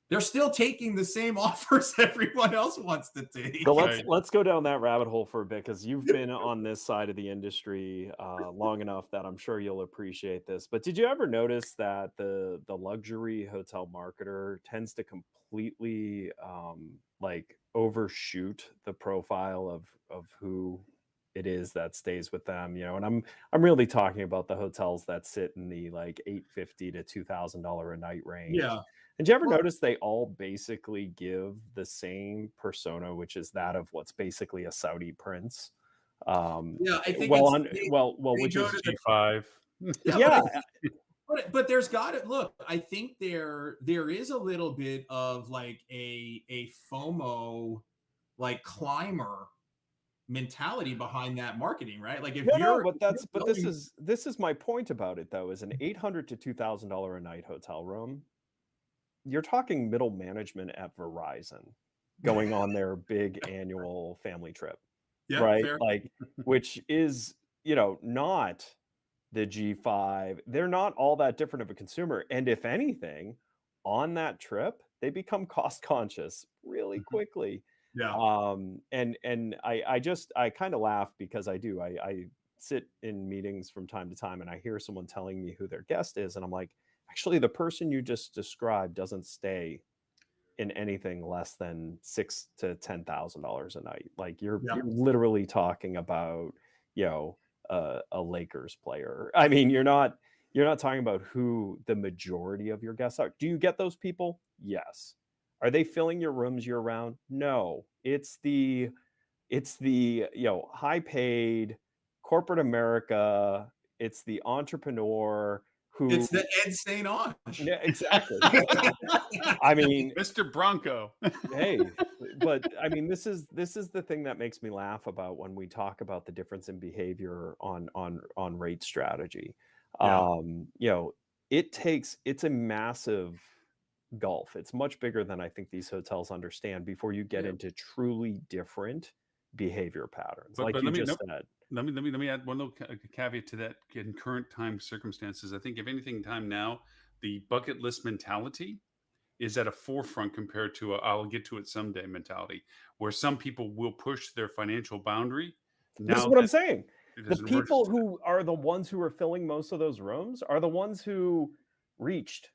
Speaker 3: they're still taking the same offers everyone else wants to take.
Speaker 2: So let's go down that rabbit hole for a bit, because you've been on this side of the industry long enough that I'm sure you'll appreciate this. But did you ever notice that the luxury hotel marketer tends to completely overshoot the profile of who it is that stays with them, you know. And I'm really talking about the hotels that sit in the like $850 to $2,000 a night range.
Speaker 3: Yeah.
Speaker 2: And do you ever
Speaker 3: Well,
Speaker 2: notice they all basically give the same persona, which is that of what's basically a Saudi prince?
Speaker 3: yeah, I think
Speaker 2: Well,
Speaker 3: it's they
Speaker 2: which
Speaker 3: go
Speaker 2: is
Speaker 3: to the
Speaker 1: G5.
Speaker 3: yeah, but
Speaker 2: yeah,
Speaker 3: I think but there's got to look. I think there is a little bit of like a FOMO like climber mentality behind that marketing, right? Like if
Speaker 2: no,
Speaker 3: you're
Speaker 2: but
Speaker 3: if
Speaker 2: that's
Speaker 3: you're
Speaker 2: but
Speaker 3: going
Speaker 2: this is my point about it though. Is an $800 to $2,000 a night hotel room. You're talking middle management at Verizon going on their big annual family trip,
Speaker 3: yeah,
Speaker 2: right?
Speaker 3: fair.
Speaker 2: Like, which is, you know, not the G5. They're not all that different of a consumer. And if anything, on that trip, they become cost conscious really quickly.
Speaker 3: Yeah.
Speaker 2: I kind of laugh because I sit in meetings from time to time and I hear someone telling me who their guest is, and I'm like, actually, the person you just described doesn't stay in anything less than $6,000 to $10,000 a night. Like
Speaker 3: Yeah.
Speaker 2: you're literally talking about, you know, a Lakers player. I mean, you're not talking about who the majority of your guests are. Do you get those people? Yes. Are they filling your rooms year round? No. It's the you know, high paid corporate America. It's the entrepreneur who
Speaker 3: It's the Ed St. Ange.
Speaker 2: yeah, exactly. I mean,
Speaker 1: Mr. Bronco.
Speaker 2: hey, but I mean, this is the thing that makes me laugh about when we talk about the difference in behavior on rate strategy.
Speaker 3: Yeah.
Speaker 2: You know, it's a massive gulf. It's much bigger than I think these hotels understand before you get
Speaker 1: Yeah.
Speaker 2: into truly different behavior patterns,
Speaker 1: But
Speaker 2: like
Speaker 1: but
Speaker 2: you
Speaker 1: let me
Speaker 2: just
Speaker 1: no,
Speaker 2: said.
Speaker 1: let me add one little caveat to that. In current time circumstances, I think if anything, time now, the bucket list mentality is at a forefront compared to a "I'll get to it someday" mentality, where some people will push their financial boundary
Speaker 2: This is
Speaker 1: now
Speaker 2: what I'm
Speaker 1: that
Speaker 2: saying.
Speaker 1: it
Speaker 2: The
Speaker 1: is reverses
Speaker 2: people
Speaker 1: to that.
Speaker 2: who are the ones who are filling most of those rooms are the ones who reached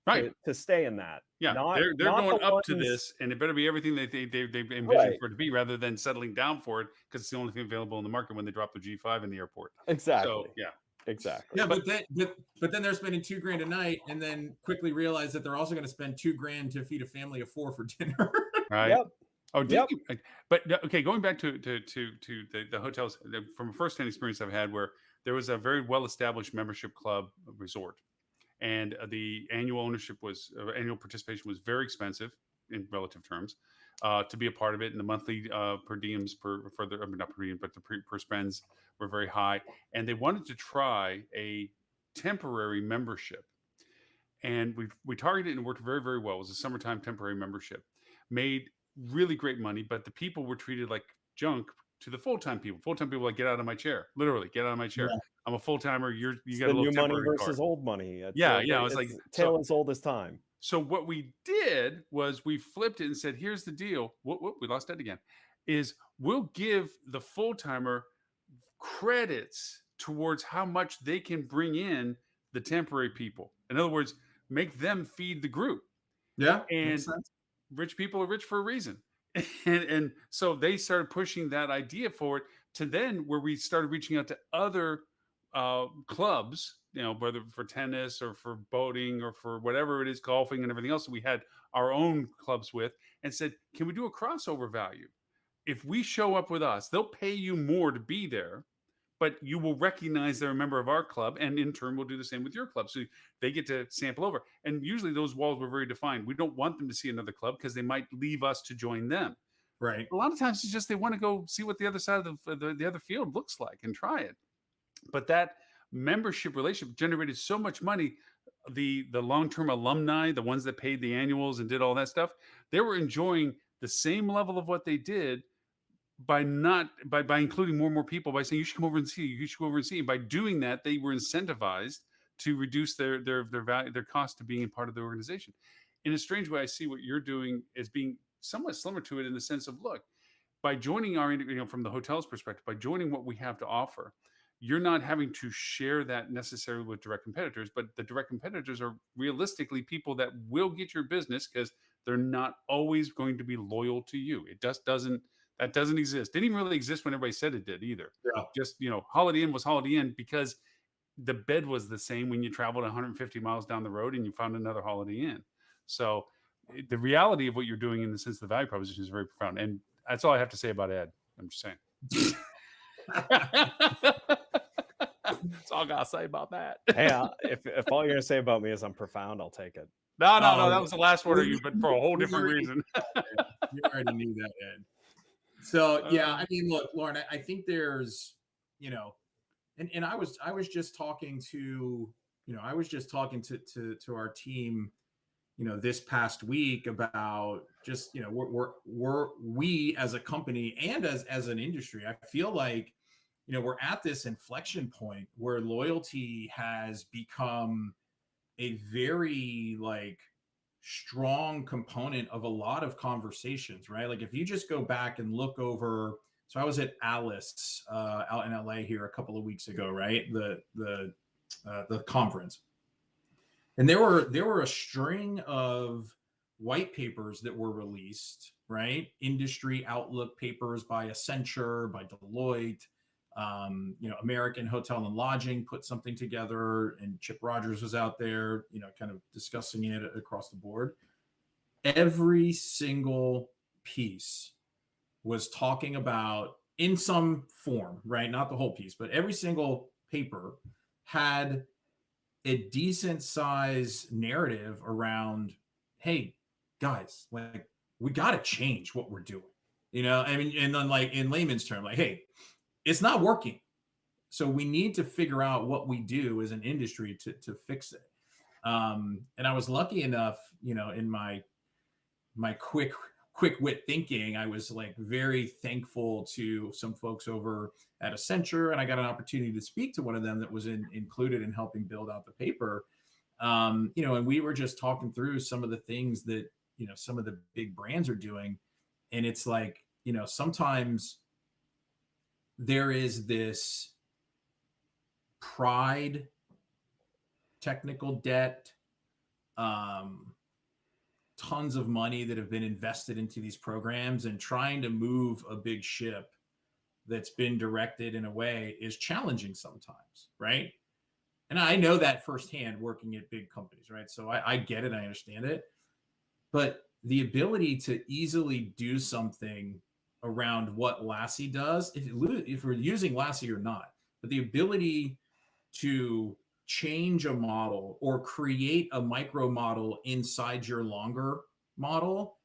Speaker 1: Right.
Speaker 2: to stay in that,
Speaker 1: Yeah, they're
Speaker 2: not
Speaker 1: going
Speaker 2: the
Speaker 1: up to
Speaker 2: ones
Speaker 1: this, and it better be everything that they envisioned
Speaker 2: right.
Speaker 1: for it to be, rather than settling down for it because it's the only thing available in the market when they drop the G5 in the airport. So
Speaker 2: Exactly.
Speaker 1: yeah,
Speaker 2: Exactly.
Speaker 3: Yeah,
Speaker 1: but
Speaker 3: but then they're spending 2 grand a night, and then quickly realize that they're also going to spend 2 grand to feed a family of four for dinner.
Speaker 1: right.
Speaker 2: Yep.
Speaker 1: Oh, did
Speaker 2: Yep.
Speaker 1: you? But no, okay, going back to the hotels from a first-hand experience I've had, where there was a very well-established membership club resort, and the annual ownership was annual participation was very expensive in relative terms to be a part of it, and the monthly per diems for the I mean, not per diem, but the per spends were very high, and they wanted to try a temporary membership, and we targeted it and worked very very well. It was a summertime temporary membership, made really great money, but the people were treated like junk to the full-time people. Full-time people like, get out of my chair, literally get out of my chair.
Speaker 3: Yeah.
Speaker 1: I'm a full-timer. You
Speaker 2: It's
Speaker 1: got
Speaker 2: the
Speaker 1: a little
Speaker 2: new money
Speaker 1: temporary card.
Speaker 2: versus old money.
Speaker 1: Yeah, yeah. I was like,
Speaker 2: It's tale as old as time.
Speaker 1: so what we did was we flipped it and said, here's the deal. Whoop, we lost that again. Is we'll give the full timer credits towards how much they can bring in the temporary people. In other words, make them feed the group.
Speaker 3: Yeah, makes
Speaker 1: And
Speaker 3: sense.
Speaker 1: rich people are rich for a reason. And so they started pushing that idea forward to then where we started reaching out to other clubs, you know, whether for tennis or for boating or for whatever it is, golfing and everything else that we had our own clubs with, and said, can we do a crossover value? If we show up with us, they'll pay you more to be there, but you will recognize they're a member of our club, and in turn, we'll do the same with your club. So they get to sample over. And usually those walls were very defined. We don't want them to see another club because they might leave us to join them.
Speaker 3: Right.
Speaker 1: A lot of times it's just they want to go see what the other side of the other field looks like and try it. But that membership relationship generated so much money. The long-term alumni, the ones that paid the annuals and did all that stuff, they were enjoying the same level of what they did by not by including more and more people, by saying you should come over and see, you should go over and see. And by doing that, they were incentivized to reduce their value, their cost to being a part of the organization. In a strange way, I see what you're doing as being somewhat similar to it in the sense of, look, by joining our, you know, from the hotel's perspective, by joining what we have to offer, you're not having to share that necessarily with direct competitors, but the direct competitors are realistically people that will get your business because they're not always going to be loyal to you. It just doesn't That doesn't exist. Didn't even really exist when everybody said it did either.
Speaker 3: Yeah.
Speaker 1: Just, Holiday Inn was Holiday Inn because the bed was the same when you traveled 150 miles down the road and you found another Holiday Inn. So the reality of what you're doing in the sense of the value proposition is very profound. And that's all I have to say about Ed. I'm just saying. That's all I gotta say about that.
Speaker 2: Hey, if all you're gonna say about me is I'm profound, I'll take it.
Speaker 1: No, that was the last word of you, but for a whole different reason.
Speaker 3: You already knew that, Ed. So yeah, I mean, look, Lauren, I think there's, and I was just talking to, to our team, this past week about just, we as a company and as an industry, I feel like, we're at this inflection point where loyalty has become a very strong component of a lot of conversations, right? Like if you just go back and look over, so I was at Ellis out in LA here a couple of weeks ago, right? The conference. And there were a string of white papers that were released, right? Industry outlook papers by Accenture, by Deloitte, American Hotel and Lodging put something together, and Chip Rogers was out there, kind of discussing it across the board. Every single piece was talking about, in some form, right? Not the whole piece, but every single paper had a decent size narrative around, hey, guys, we got to change what we're doing, I mean, and then in layman's term, hey, it's not working. So we need to figure out what we do as an industry to fix it. And I was lucky enough, in my quick wit thinking, I was very thankful to some folks over at Accenture, and I got an opportunity to speak to one of them that was included in helping build out the paper. And we were just talking through some of the things that, some of the big brands are doing. And it's sometimes there is this pride, technical debt, tons of money that have been invested into these programs, and trying to move a big ship that's been directed in a way is challenging sometimes, right? And I know that firsthand working at big companies, right? So I get it, I understand it. But the ability to easily do something around what Laasie does, if we're using Laasie or not, but the ability to change a model or create a micro model inside your longer model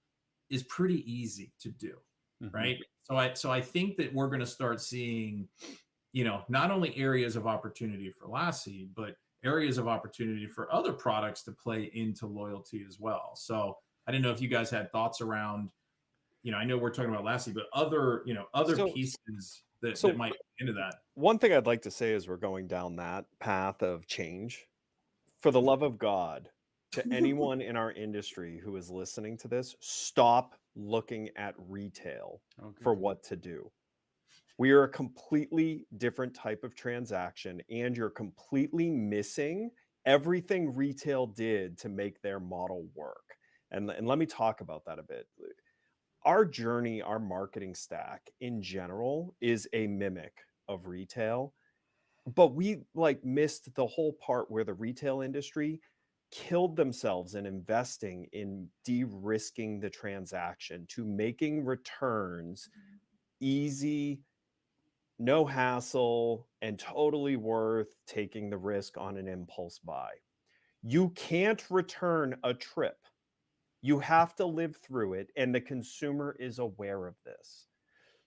Speaker 3: is pretty easy to do, right? So I think that we're going to start seeing, not only areas of opportunity for Laasie, but areas of opportunity for other products to play into loyalty as well. So I didn't know if you guys had thoughts around, I know we're talking about Laasie, but other pieces that might get into that.
Speaker 2: One thing I'd like to say is we're going down that path of change. For the love of God, to anyone in our industry who is listening to this, stop looking at retail for what to do. We are a completely different type of transaction, and you're completely missing everything retail did to make their model work. And let me talk about that a bit. Our journey, our marketing stack in general is a mimic of retail, but we missed the whole part where the retail industry killed themselves in investing in de-risking the transaction to making returns easy, no hassle, and totally worth taking the risk on an impulse buy. You can't return a trip. You have to live through it, and the consumer is aware of this.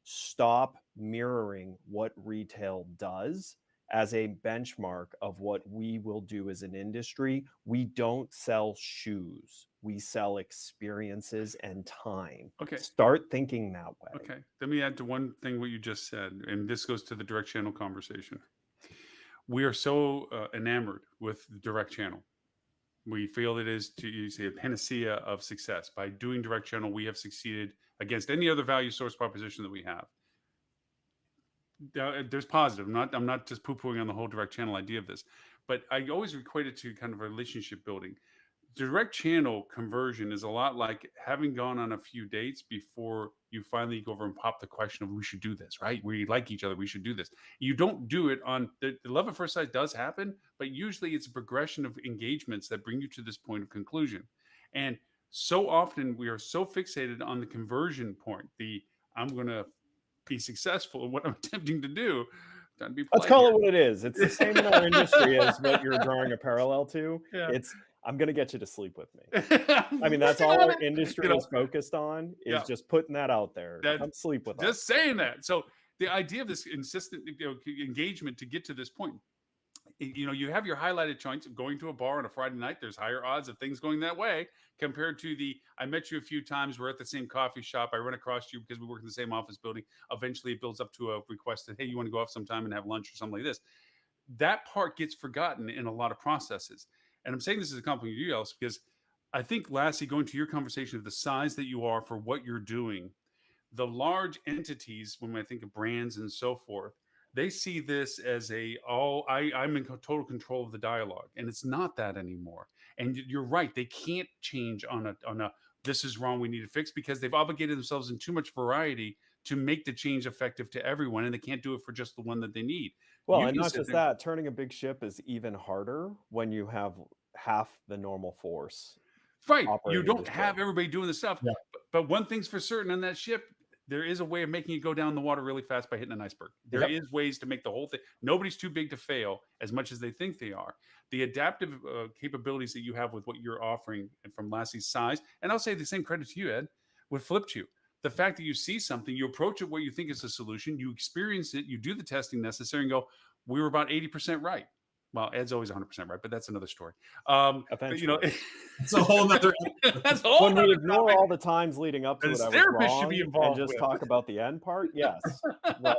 Speaker 2: Stop mirroring what retail does as a benchmark of what we will do as an industry. We don't sell shoes. We sell experiences and time.
Speaker 1: Okay.
Speaker 2: Start thinking that way.
Speaker 1: Okay. Let me add to one thing what you just said, and this goes to the direct channel conversation. We are so enamored with the direct channel. We feel it is, to use a panacea of success. By doing direct channel, we have succeeded against any other value source proposition that we have. There's positive. I'm not just poo-pooing on the whole direct channel idea of this, but I always equate it to kind of relationship building. direct channel conversion is a lot like having gone on a few dates before you finally go over and pop the question of we should do this, right? We like each other, we should do this. You don't do it on the love at first sight does happen, but usually it's a progression of engagements that bring you to this point of conclusion. And so often we are so fixated on the conversion point, the I'm going to be successful in what I'm attempting to do. Trying to be
Speaker 2: Let's
Speaker 1: polite
Speaker 2: call
Speaker 1: here.
Speaker 2: it what it is. It's the same in our industry as what you're drawing a parallel to.
Speaker 1: Yeah.
Speaker 2: It's I'm going to get you to sleep with me.
Speaker 1: I'm
Speaker 2: I mean, that's
Speaker 1: working
Speaker 2: all
Speaker 1: on
Speaker 2: our
Speaker 1: it.
Speaker 2: industry
Speaker 1: You know,
Speaker 2: is focused on is
Speaker 1: Yeah.
Speaker 2: just putting that out there.
Speaker 1: That-
Speaker 2: Come sleep with us.
Speaker 1: just saying that. So the idea of this insistent engagement to get to this point, you have your highlighted choice of going to a bar on a Friday night. There's higher odds of things going that way compared to the I met you a few times. We're at the same coffee shop. I run across you because we work in the same office building. Eventually, it builds up to a request that hey, you want to go off sometime and have lunch or something like this. That part gets forgotten in a lot of processes. And I'm saying this as a compliment to you, Ellis, because I think, Lassie, going to your conversation of the size that you are for what you're doing, the large entities, when I think of brands and so forth, they see this as I'm in total control of the dialogue, and it's not that anymore. And you're right; they can't change on a this is wrong, we need to fix because they've obligated themselves in too much variety to make the change effective to everyone, and they can't do it for just the one that they need.
Speaker 2: Well,
Speaker 1: You
Speaker 2: and
Speaker 1: can
Speaker 2: not
Speaker 1: sit
Speaker 2: just
Speaker 1: there-
Speaker 2: that, turning a big ship is even harder when you have half the normal force.
Speaker 1: Right. You
Speaker 2: operating
Speaker 1: don't
Speaker 2: the
Speaker 1: have
Speaker 2: ship.
Speaker 1: everybody doing the stuff.
Speaker 3: Yeah.
Speaker 1: But one thing's for certain on that ship, there is a way of making it go down the water really fast by hitting an iceberg. There is ways to make the whole thing. Nobody's too big to fail as much as they think they are. The adaptive capabilities that you have with what you're offering and from Lassie's size, and I'll say the same credit to you, Ed, what flipped you. The fact that you see something, you approach it what you think is a solution, you experience it, you do the testing necessary and go, we were about 80% right. Well, Ed's always 100% right, but that's another story. But, you know,
Speaker 2: Eventually.
Speaker 3: It's a whole nother.
Speaker 1: that's a whole
Speaker 2: When we
Speaker 1: nother
Speaker 2: ignore
Speaker 1: topic.
Speaker 2: all the times leading up to
Speaker 1: That
Speaker 2: it,
Speaker 1: a
Speaker 2: I was
Speaker 1: therapist should
Speaker 2: wrong,
Speaker 1: be
Speaker 2: and
Speaker 1: involved
Speaker 2: just
Speaker 1: with.
Speaker 2: talk about the end part. Yes, right.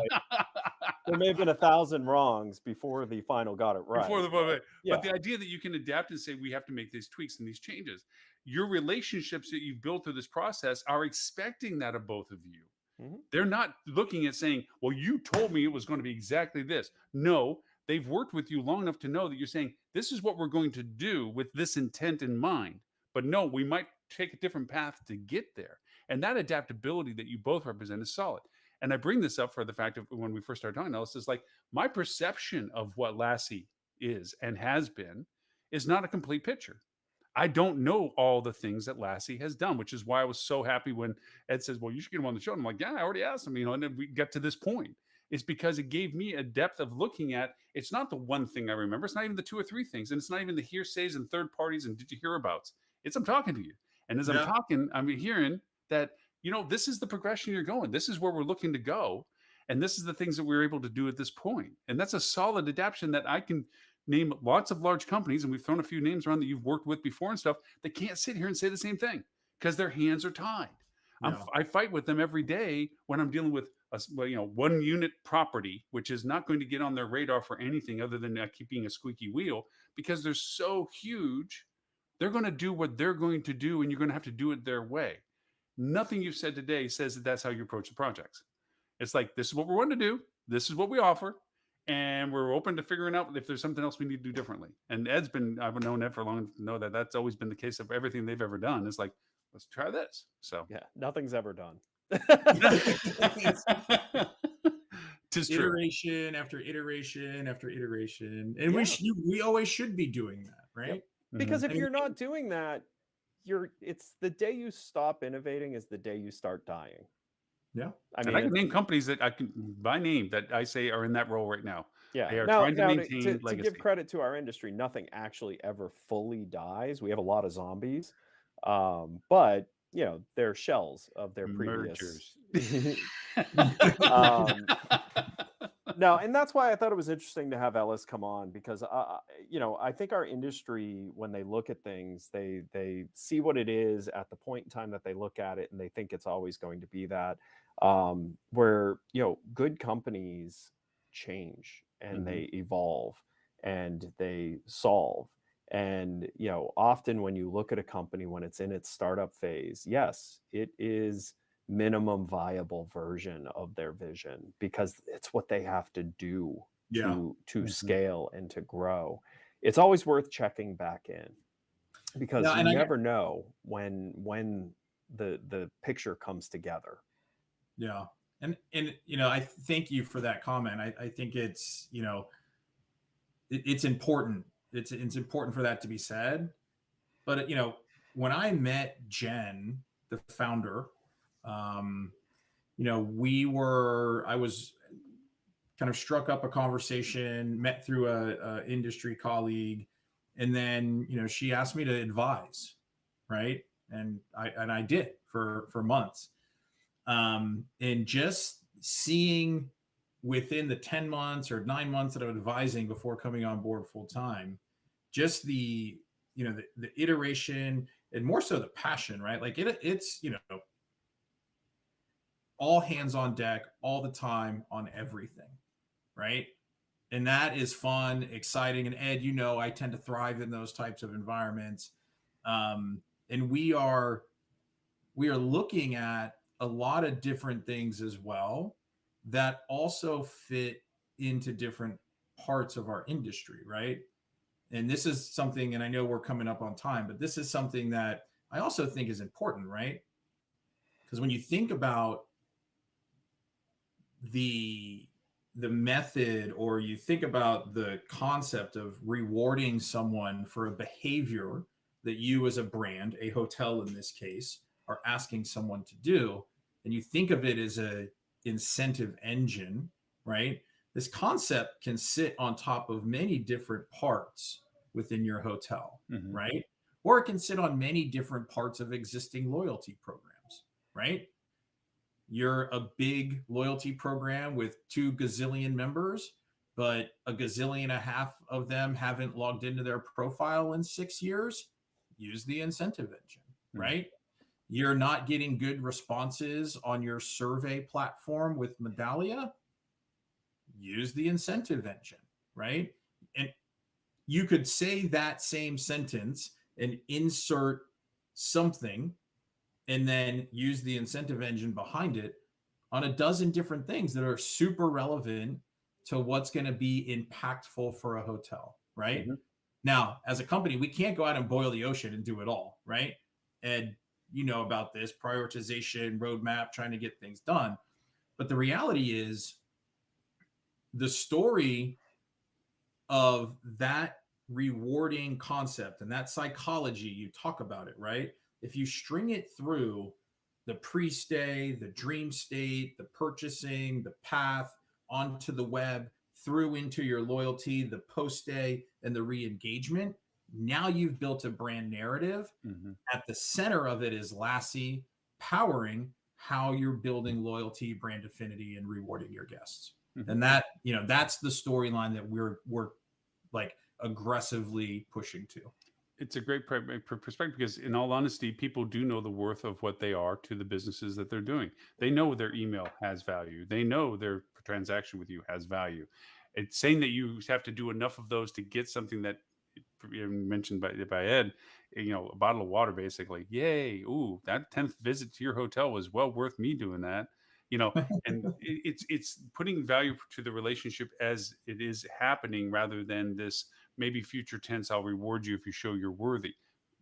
Speaker 2: There may have been 1,000 wrongs before the final got it right.
Speaker 1: Before the moment.
Speaker 2: yeah.
Speaker 1: But the idea that you can adapt and say we have to make these tweaks and these changes. Your relationships that you've built through this process are expecting that of both of you.
Speaker 2: Mhm.
Speaker 1: They're not looking at saying, well, you told me it was going to be exactly this. No, they've worked with you long enough to know that you're saying, this is what we're going to do with this intent in mind. But no, we might take a different path to get there. And that adaptability that you both represent is solid. And I bring this up for the fact of when we first started talking, Ellis, is like my perception of what Lassie is and has been is not a complete picture. I don't know all the things that Lassie has done, which is why I was so happy when Ed says, well, you should get him on the show. And I'm like, yeah, I already asked him, and then we got to this point. It's because it gave me a depth of looking at, it's not the one thing I remember. It's not even the two or three things. And it's not even the hearsays and third parties and did you hear abouts. It's I'm talking to you. And as I'm
Speaker 3: Yeah.
Speaker 1: talking, I'm hearing that, this is the progression you're going. This is where we're looking to go. And this is the things that we're able to do at this point. And that's a solid adaptation that I can name lots of large companies, and we've thrown a few names around that you've worked with before and stuff, that can't sit here and say the same thing because their hands are tied.
Speaker 3: Yeah.
Speaker 1: I fight with them every day when I'm dealing with one unit property, which is not going to get on their radar for anything other than keeping a squeaky wheel because they're so huge. They're going to do what they're going to do, and you're going to have to do it their way. Nothing you've said today says that that's how you approach the projects. It's like, this is what we're going to do. This is what we offer. And we're open to figuring out if there's something else we need to do differently. And I've known Ed for long enough to know that that's always been the case of everything they've ever done. It's like, let's try this. So
Speaker 2: Yeah, nothing's ever done.
Speaker 1: Tis true.
Speaker 3: Iteration after iteration after iteration, and
Speaker 2: Yeah.
Speaker 3: we always should be doing that, right?
Speaker 2: Because if
Speaker 3: And-
Speaker 2: you're not doing that, it's the day you stop innovating is the day you start dying.
Speaker 3: Yeah.
Speaker 2: I
Speaker 1: And
Speaker 2: mean,
Speaker 1: I can name companies that I can by name that I say are in that role right now.
Speaker 2: yeah.
Speaker 1: They are
Speaker 2: Now,
Speaker 1: trying to
Speaker 2: now
Speaker 1: maintain
Speaker 2: to
Speaker 1: legacy.
Speaker 2: give credit to our industry, nothing actually ever fully dies. We have a lot of zombies, but they're shells of their previous.
Speaker 1: Mergers.
Speaker 2: No, and that's why I thought it was interesting to have Ellis come on because I think our industry, when they look at things, they see what it is at the point in time that they look at it, and they think it's always going to be that. Where good companies change and they evolve and they solve. And often when you look at a company when it's in its startup phase, yes, it is minimum viable version of their vision because it's what they have to do to scale and to grow. It's always worth checking back in. because
Speaker 3: No,
Speaker 2: you
Speaker 3: and
Speaker 2: never know when the picture comes together.
Speaker 3: yeah. And you know, I thank you for that comment. I think it's, you know, it's important. It's important for that to be said. But you know, when I met Jen, the founder, you know, I was kind of struck up a conversation, met through a industry colleague, and then you know she asked me to advise, right? And I did for months, and just seeing within the 10 months or 9 months that I was advising before coming on board full time, just the you know the iteration and more so the passion, right? Like it's you know all hands on deck all the time on everything, right? And that is fun, exciting. And Ed, you know, I tend to thrive in those types of environments. And we are looking at a lot of different things as well that also fit into different parts of our industry, right? And this is something, and I know we're coming up on time, but this is something that I also think is important, right? Because when you think about the method, or you think about the concept of rewarding someone for a behavior that you as a brand, a hotel in this case, are asking someone to do, and you think of it as a incentive engine, right? This concept can sit on top of many different parts within your hotel, right? Or it can sit on many different parts of existing loyalty programs, right? You're a big loyalty program with 2 gazillion members, but a gazillion and a half of them haven't logged into their profile in 6 years. Use the incentive engine, right? You're not getting good responses on your survey platform with Medallia. Use the incentive engine, right? And you could say that same sentence and insert something and then use the incentive engine behind it on a dozen different things that are super relevant to what's going to be impactful for a hotel, right? Now, as a company, we can't go out and boil the ocean and do it all, right? And you know about this prioritization, roadmap, trying to get things done. But the reality is the story of that rewarding concept and that psychology, you talk about it, right? If you string it through the pre-stay, the dream state, the purchasing, the path onto the web, through into your loyalty, the post-stay, and the re-engagement, now you've built a brand narrative. At the center of it is Laasie, powering how you're building loyalty, brand affinity, and rewarding your guests. And that, you know, that's the storyline that we're like aggressively pushing to.
Speaker 1: It's a great perspective because, in all honesty, people do know the worth of what they are to the businesses that they're doing. They know their email has value. They know their transaction with you has value. It's saying that you have to do enough of those to get something that mentioned by Ed, you know, a bottle of water, basically. Yay! Ooh, that 10th visit to your hotel was well worth me doing that. You know, and it's putting value to the relationship as it is happening, rather than this maybe future tense, I'll reward you if you show you're worthy.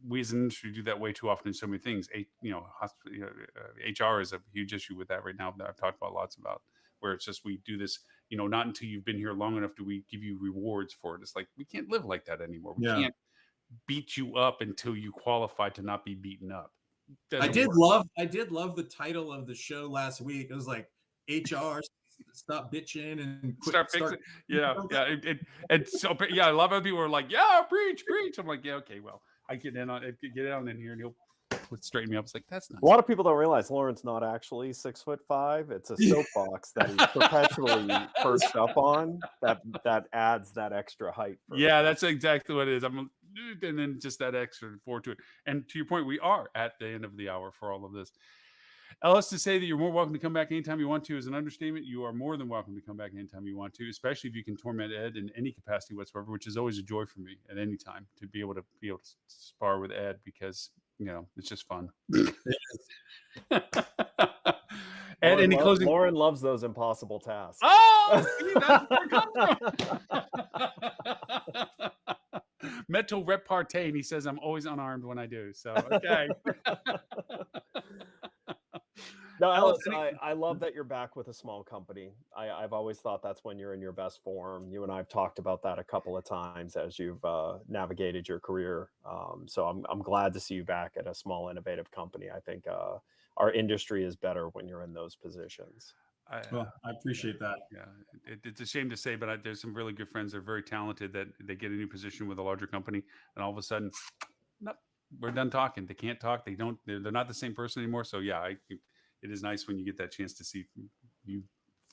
Speaker 1: We as an industry do that way too often in so many things. HR is a huge issue with that right now that I've talked about lots about, where it's just, we do this, you know, not until you've been here long enough do we give you rewards for it. It's like, we can't live like that anymore. We can't beat you up until you qualify to not be beaten up.
Speaker 3: I did love the title of the show last week. It was like, HR, stop bitching and
Speaker 1: start fixing. Yeah. And so, yeah, a lot of people are like, yeah, preach. I'm like, yeah, okay, well, I get in on in here and he'll straighten me up. It's like, that's not.
Speaker 2: A lot of people don't realize Lauren's not actually 6'5". It's a soapbox that he's perpetually perched up on. That adds that extra height.
Speaker 1: Yeah, that's exactly what it is. And then just that extra forward to it. And to your point, we are at the end of the hour for all of this. Ellis, to say that you're more welcome to come back anytime you want to is an understatement. You are more than welcome to come back anytime you want to, especially if you can torment Ed in any capacity whatsoever, which is always a joy for me at any time to be able to spar with Ed, because, you know, it's just fun.
Speaker 2: And any closing? Lauren loves those impossible tasks.
Speaker 1: Oh, see, that's where it comes from. mental repartee, and he says I'm always unarmed when I do. So okay.
Speaker 2: No, Ellis,
Speaker 1: Ellis,
Speaker 2: I love that you're back with a small company. I've always thought that's when you're in your best form. You and I have talked about that a couple of times as you've navigated your career. So I'm glad to see you back at a small, innovative company. I think our industry is better when you're in those positions.
Speaker 3: Well, I appreciate that.
Speaker 1: Yeah, it's a shame to say, but there's some really good friends. They're very talented that they get a new position with a larger company, and all of a sudden, nope, we're done talking. They can't talk. They don't. They're not the same person anymore. So yeah, it is nice when you get that chance to see you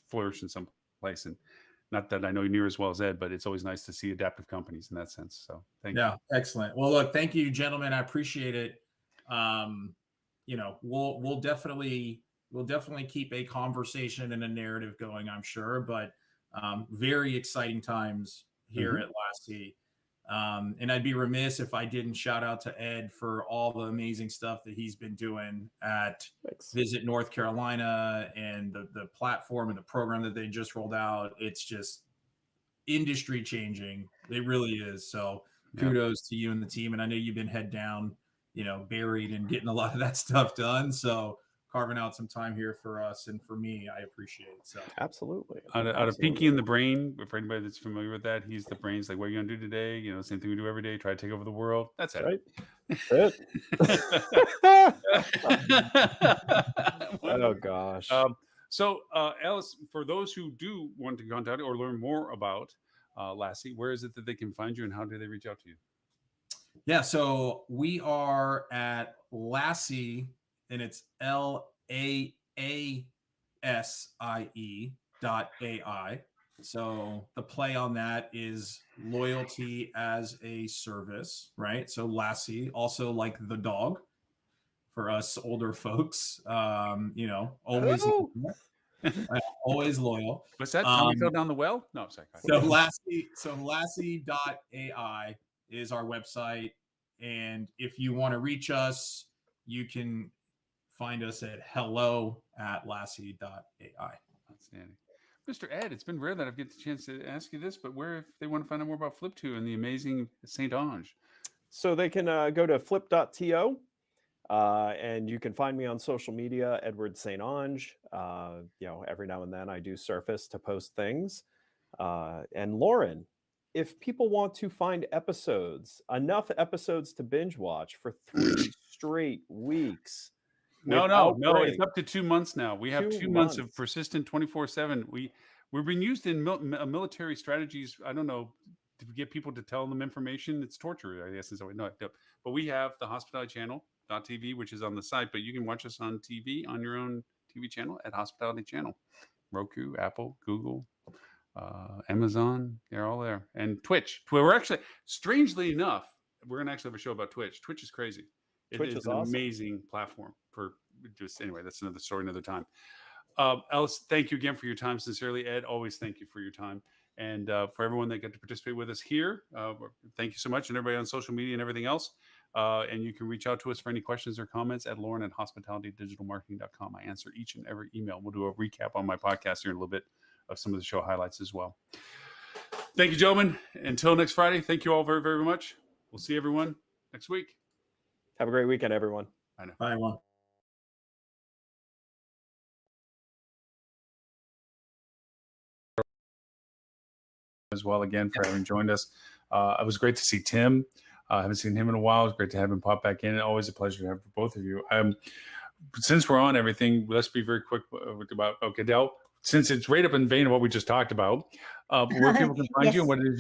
Speaker 1: flourish in some place. And not that I know you near as well as Ed, but it's always nice to see adaptive companies in that sense. So thank you.
Speaker 3: Yeah, excellent. Well, look, thank you, gentlemen. I appreciate it. You know, we'll definitely keep a conversation and a narrative going, I'm sure. But very exciting times here at Laasie. And I'd be remiss if I didn't shout out to Ed for all the amazing stuff that he's been doing at Visit North Carolina and the platform and the program that they just rolled out. It's just industry changing. It really is. So kudos to you and the team. And I know you've been head down, you know, buried and getting a lot of that stuff done. So carving out some time here for us and for me, I appreciate it. So
Speaker 2: absolutely.
Speaker 1: Out of Pinky and the Brain, for anybody that's familiar with that, he's the brains. Like, what are you gonna do today? You know, same thing we do every day. Try to take over the world. That's it.
Speaker 2: Right. That's it. Oh gosh.
Speaker 1: So Ellis, for those who do want to contact or learn more about Laasie, where is it that they can find you, and how do they reach out to you?
Speaker 3: Yeah, so we are at Laasie, and it's LAASIE.ai. So the play on that is loyalty as a service, right? So Laasie, also like the dog for us older folks, you know, always always loyal.
Speaker 1: What's that? Tommy fell down the well? No, sorry.
Speaker 3: So Laasie.ai is our website. And if you want to reach us, you can find us at hello@Laasie.ai.
Speaker 1: Outstanding. Mr. Ed, it's been rare that I've get the chance to ask you this, but where, if they want to find out more about Flip2 and the amazing St. Ange?
Speaker 2: So they can go to flip.to, and you can find me on social media, Edward St. Ange. You know, every now and then I do surface to post things. And Lauren, if people want to find enough episodes to binge watch for 3 straight weeks.
Speaker 1: No, it's up to 2 months now. We have 2 months of persistent 24/7. We're being used in military strategies. I don't know, to get people to tell them information. It's torture, I guess. But we have the Hospitality Channel.tv, which is on the site, but you can watch us on TV on your own TV channel at Hospitality Channel. Roku, Apple, Google, Amazon, they're all there. And Twitch. We're actually, strangely enough, we're going to actually have a show about Twitch. Twitch is crazy. Twitch is an amazing platform for just, anyway, that's another story, another time. Ellis, thank you again for your time. Sincerely, Ed, always thank you for your time. And for everyone that got to participate with us here, thank you so much. And everybody on social media and everything else. And you can reach out to us for any questions or comments at lauren@hospitalitydigitalmarketing.com. I answer each and every email. We'll do a recap on my podcast here in a little bit of some of the show highlights as well. Thank you, gentlemen. Until next Friday, thank you all very, very much. We'll see everyone next week.
Speaker 2: Have a great weekend, everyone.
Speaker 1: I know.
Speaker 3: Bye, everyone.
Speaker 1: As well, again, for having joined us. It was great to see Tim. I haven't seen him in a while. It's great to have him pop back in. Always a pleasure to have both of you. Since we're on everything, let's be very quick about Del. Since it's right up in the vein of what we just talked about, where people can find you and what it is